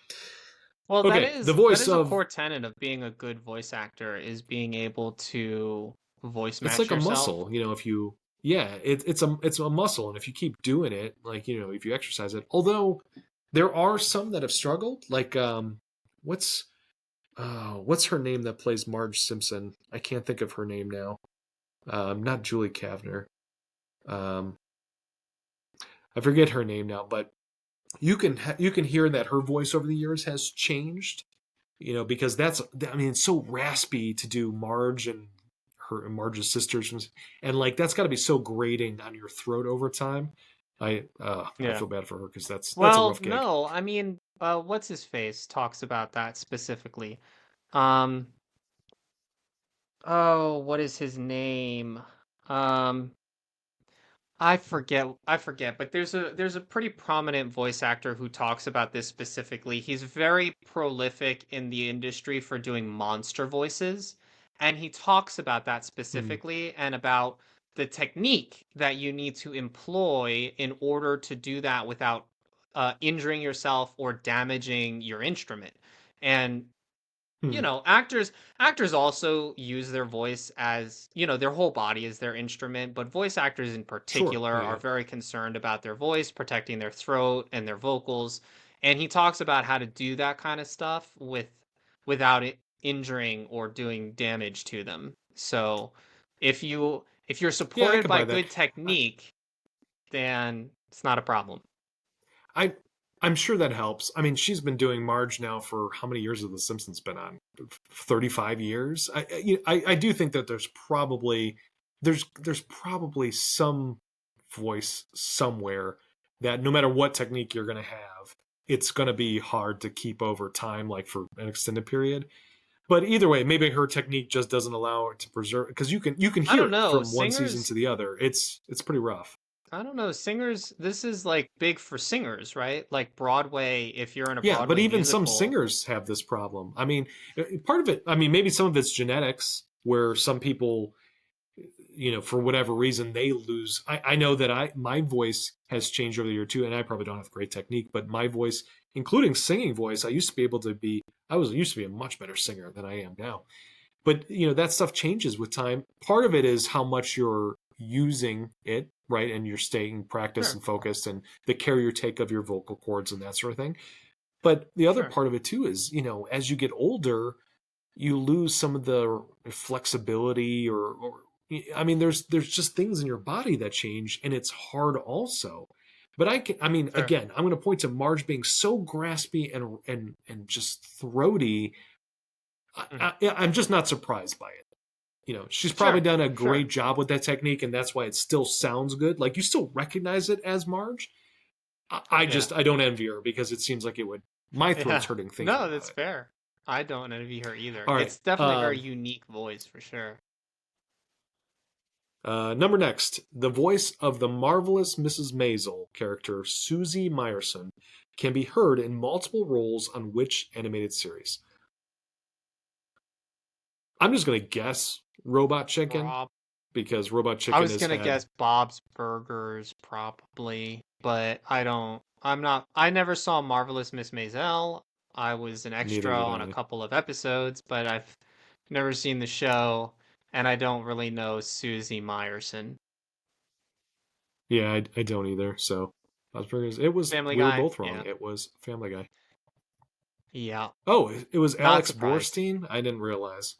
Well, Okay, the that voice is a of core tenet of being a good voice actor is being able to voice it's match like a yourself. muscle. If you it's a muscle, and if you keep doing it, like if you exercise it. Although there are some that have struggled, like what's what's her name that plays Marge Simpson? I can't think of her name now. Not Julie Kavner. Um, I forget her name now, but you can hear that her voice over the years has changed. Because it's so raspy to do Marge and Marge's sisters, and like that's got to be so grating on your throat over time. I Yeah. feel bad for her because that's a Well, rough gig. no, I mean, what's his face talks about that specifically. Um, oh, what is his name? Um, I forget, but there's a pretty prominent voice actor who talks about this specifically. He's very prolific in the industry for doing monster voices, and he talks about that Hmm. specifically and about the technique that you need to employ in order to do that without injuring yourself or damaging your instrument. And Hmm. actors also use their voice as, their whole body is their instrument, but voice actors in Sure. particular Yeah. are Yeah. very concerned about their voice, protecting their throat and their vocals. And he talks about how to do that kind of stuff without it injuring or doing damage to them. So if you're Yeah, I supported could by buy that. good I, technique, then it's not a problem. I I'm sure that helps. I mean, she's been doing Marge now for how many years have The Simpsons been on? 35 years. I do think that there's probably some voice somewhere that no matter what technique you're going to have, it's going to be hard to keep over time, like for an extended period. But either way, maybe her technique just doesn't allow it to preserve because you can I hear don't it know. from one season to Singers the other. It's pretty rough. I don't know. Singers, this is like big for singers, right? Like Broadway, if you're in a Yeah, but Broadway even some musical. singers have this problem. I mean, part of it, I mean, maybe some of it's genetics, where some people, for whatever reason, they lose. I know that my voice has changed over the year too, and I probably don't have great technique, but my voice, including singing voice, I used to be a much better singer than I am now. But that stuff changes with time. Part of it is how much you're using it, right, and you're staying practiced Sure, and focused, and the care you take of your vocal cords and that sort of thing. But the other sure. part of it too is, as you get older, you lose some of the flexibility or I mean, there's just things in your body that change, and it's hard also. But I mean, Sure. again, I'm going to point to Marge being so graspy and just throaty. Mhm. I'm just not surprised by it. You know, she's probably Sure. done a Sure. great job with that technique, and that's why it still sounds good. Like you still recognize it as Marge. Yeah. I don't envy her because it seems like it would. My throat's Yeah. hurting thinking No, about that's it. fair. I don't envy her either. All right. It's definitely a very unique voice for sure. Number next, the voice of the marvelous Mrs. Maisel character Susie Meyerson can be heard in multiple roles on which animated series? I'm just gonna guess Robot Chicken Rob. because Robot I Chicken was has gonna had guess Bob's Burgers probably, but I don't. I'm not. I never saw Marvelous Miss Maisel. I was an neither extra did on a I. couple of episodes, but I've never seen the show, and I don't really know Susie Meyerson. Yeah, I don't either. So it was Family we were Guy. both wrong. Yeah. It was Family Guy. Yeah. Oh, it was Not Alex surprised. Borstein. I didn't realize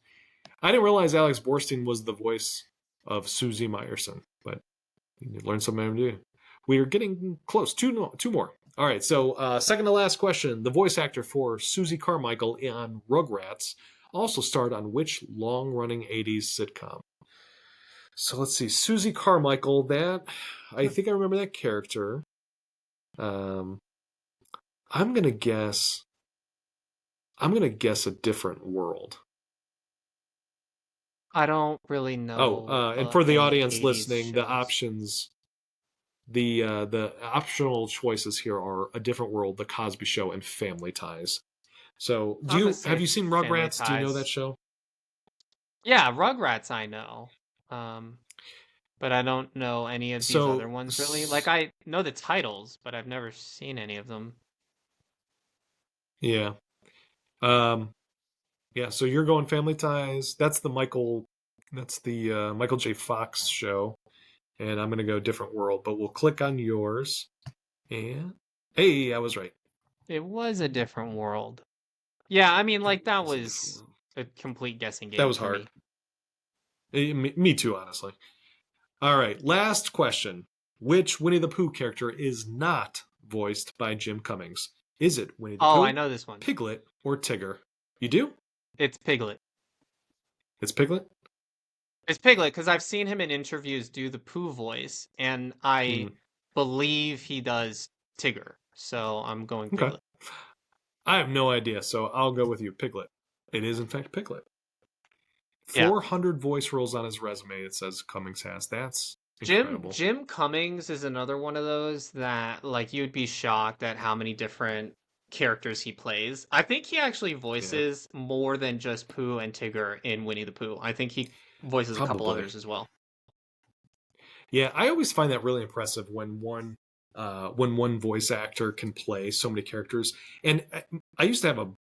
Alex Borstein was the voice of Susie Meyerson. But you learn something every day. We are getting close. Two more. All right. So second to last question: the voice actor for Susie Carmichael on Rugrats also starred on which long-running '80s sitcom? So let's see. Susie Carmichael. That I think I remember that character. Um, I'm gonna guess. I'm gonna guess a different world. I don't really Oh, know and for the any audience 80s listening, shows. the optional choices here are A Different World, The Cosby Show, and Family Ties. So, I'm gonna have say you seen Family Rugrats? Do you know that Ties. show? Yeah, Rugrats I know. Um, but I don't know any of these other So, ones really. Like I know the titles, but I've never seen any of them. yeah, um, yeah. So you're going Family Ties. That's the Michael J. Fox show, and I'm gonna go Different World. But we'll click on yours, and hey, I was right. It was a different world. Yeah, I mean It like that was a different was world. a complete guessing That game was for hard. me. Me too, honestly. All right, last question. Which Winnie the Pooh character is not voiced by Jim Cummings? Is it Winnie the Oh, I Pooh, know this one. Piglet, or Tigger? You do? It's Piglet. It's Piglet? It's Piglet because I've seen him in interviews do the Pooh voice, and I Hmm. believe he does Tigger. So I'm going Okay. Piglet. I have no idea, so I'll go with you, Piglet. It is, in fact, Piglet. Yeah. 400 voice roles on his resume, it says Cummings has. That's Jim incredible. Jim Cummings is another one of those that like you'd be shocked at how many different characters he plays. I think he actually Yeah, voices more than just Pooh and Tigger in Winnie the Pooh. I think he voices a couple probably. others as well. Yeah, I always find that really impressive when one voice actor can play so many characters. And I used to have a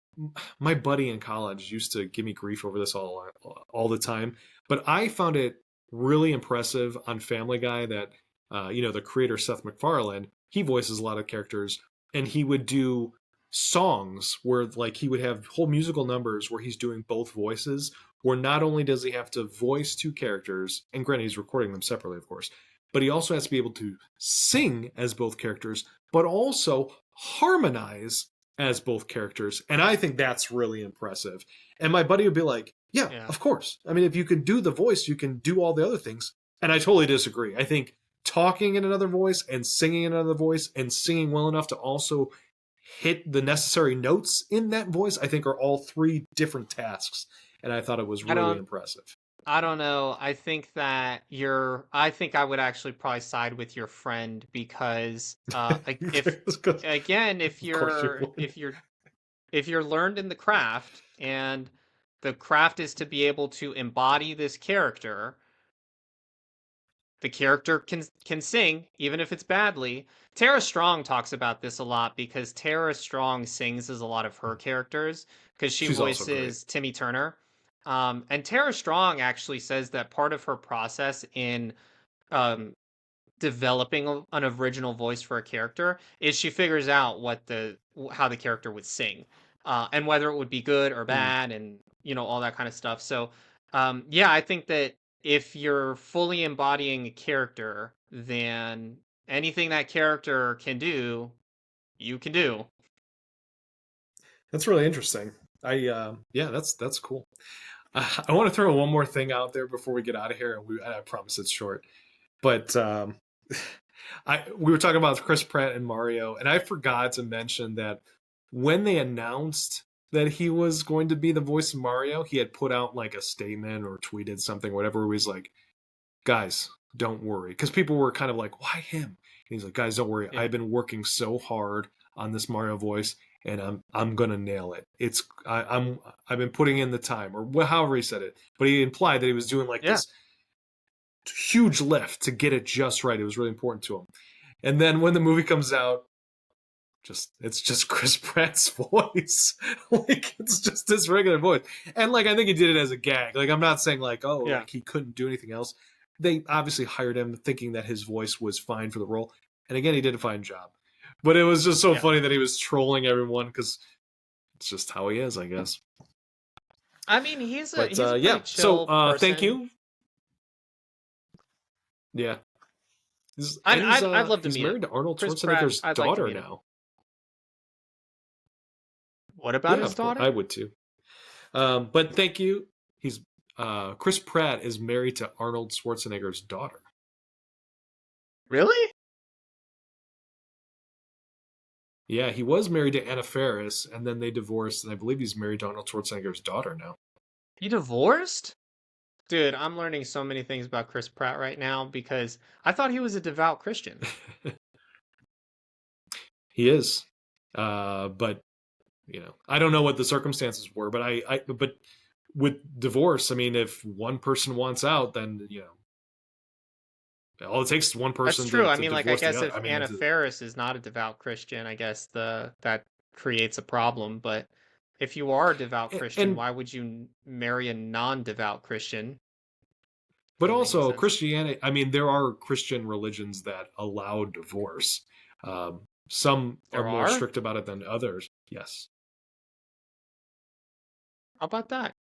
my buddy in college used to give me grief over this all the time, but I found it really impressive on Family Guy that the creator Seth MacFarlane, he voices a lot of characters, and he would do songs where like he would have whole musical numbers where he's doing both voices, where not only does he have to voice two characters, and granted he's recording them separately, of course, but he also has to be able to sing as both characters, but also harmonize as both characters. And I think that's really impressive. And my buddy would be like, yeah, Yeah. of course. I mean, if you can do the voice, you can do all the other things. And I totally disagree. I think talking in another voice and singing in another voice and singing well enough to also hit the necessary notes in that voice, I think are all three different tasks. And I thought it was I really don't impressive. I don't know. I think that I think I would actually probably side with your friend because if of again course you would. if you're learned in the craft and the craft is to be able to embody this character, the character can sing even if it's badly. Tara Strong talks about this a lot because Tara Strong sings as a lot of her characters because she She's also great. voices Timmy Turner. And Tara Strong actually says that part of her process in um, developing an original voice for a character is she figures out how the character would sing, and whether it would be good or Mm. bad, and all that kind of stuff. So, yeah, I think that if you're fully embodying a character, then anything that character can do, you can do. That's really interesting. Yeah, that's cool. I want to throw one more thing out there before we get out of here, and I promise it's short. But we were talking about Chris Pratt and Mario, and I forgot to mention that when they announced that he was going to be the voice of Mario, he had put out like a statement or tweeted something, whatever. Where he's like, "Guys, don't worry," because people were kind of like, "Why him?" And he's like, "Guys, don't worry. Yeah. I've been working so hard on this Mario voice, and I'm gonna nail it. I've been putting in the time, or however he said it, but he implied that he was doing like Yeah. this huge lift to get it just right. It was really important to him. And then when the movie comes out, it's just Chris Pratt's voice. Like it's just his regular voice. And like I think he did it as a gag. Like I'm not saying like, oh, Yeah. like he couldn't do anything else. They obviously hired him thinking that his voice was fine for the role. And again, he did a fine job. But it was just so funny that he was trolling everyone because it's just how he is, I guess. I mean, he's a But pretty yeah. chill So thank person. you. Yeah. I'd love to he's meet married him. to Arnold Chris Pratt, Schwarzenegger's I'd like to daughter meet him. now. What about Yeah, his daughter? I would too. But thank you. He's Chris Pratt is married to Arnold Schwarzenegger's daughter. Really? Yeah, he was married to Anna Faris, and then they divorced, and I believe he's married to Arnold Schwarzenegger's daughter now. He divorced? Dude, I'm learning so many things about Chris Pratt right now because I thought he was a devout Christian. He is, but I don't know what the circumstances were, but but with divorce, I mean, if one person wants out, then all it takes is one person That's true. I to mean, like, I divorce the guess other. if I mean, Anna Faris is not a devout Christian, I guess that creates a problem. But if you are a devout Christian, and why would you marry a non-devout Christian? but Doesn't make any also sense. Christianity. I mean, there are Christian religions that allow divorce. Some are There more are? strict about it than others. Yes, How about that?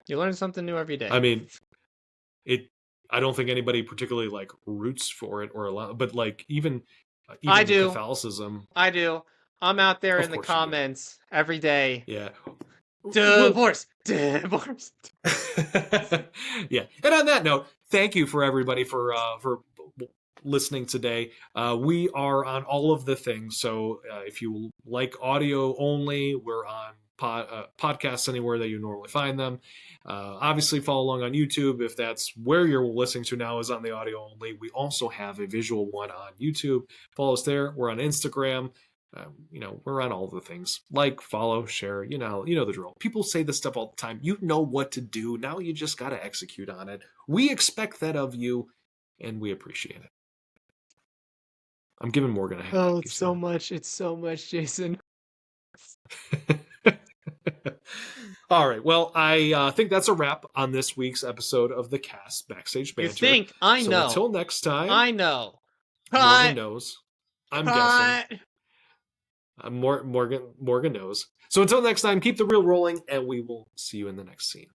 You learn something new every I day. mean it. I don't think anybody particularly like roots for it or allow, but like I even do. Catholicism, I do. I'm out there of in the course you do. comments every day. Yeah. Well, Divorce. Divorce. yeah. And on that note, thank you for everybody for listening today. We are on all of the things. So if you like audio only, we're on podcasts anywhere that you normally find them. Obviously, follow along on YouTube if that's where you're listening to now is on the audio only. We also have a visual one on YouTube. Follow us there. We're on Instagram. We're on all the things. Like, follow, share. You know the drill. People say this stuff all the time. You know what to do. Now you just got to execute on it. We expect that of you, and we appreciate it. I'm giving Morgan a hand. Oh, it's so much. It's so much, Jason. All right. Well, I think that's a wrap on this week's episode of the cast Backstage Banter. You think? I so know. Until next time. I know. Morgan knows. I'm guessing. Cut. Morgan knows. So until next time, keep the reel rolling, and we will see you in the next scene.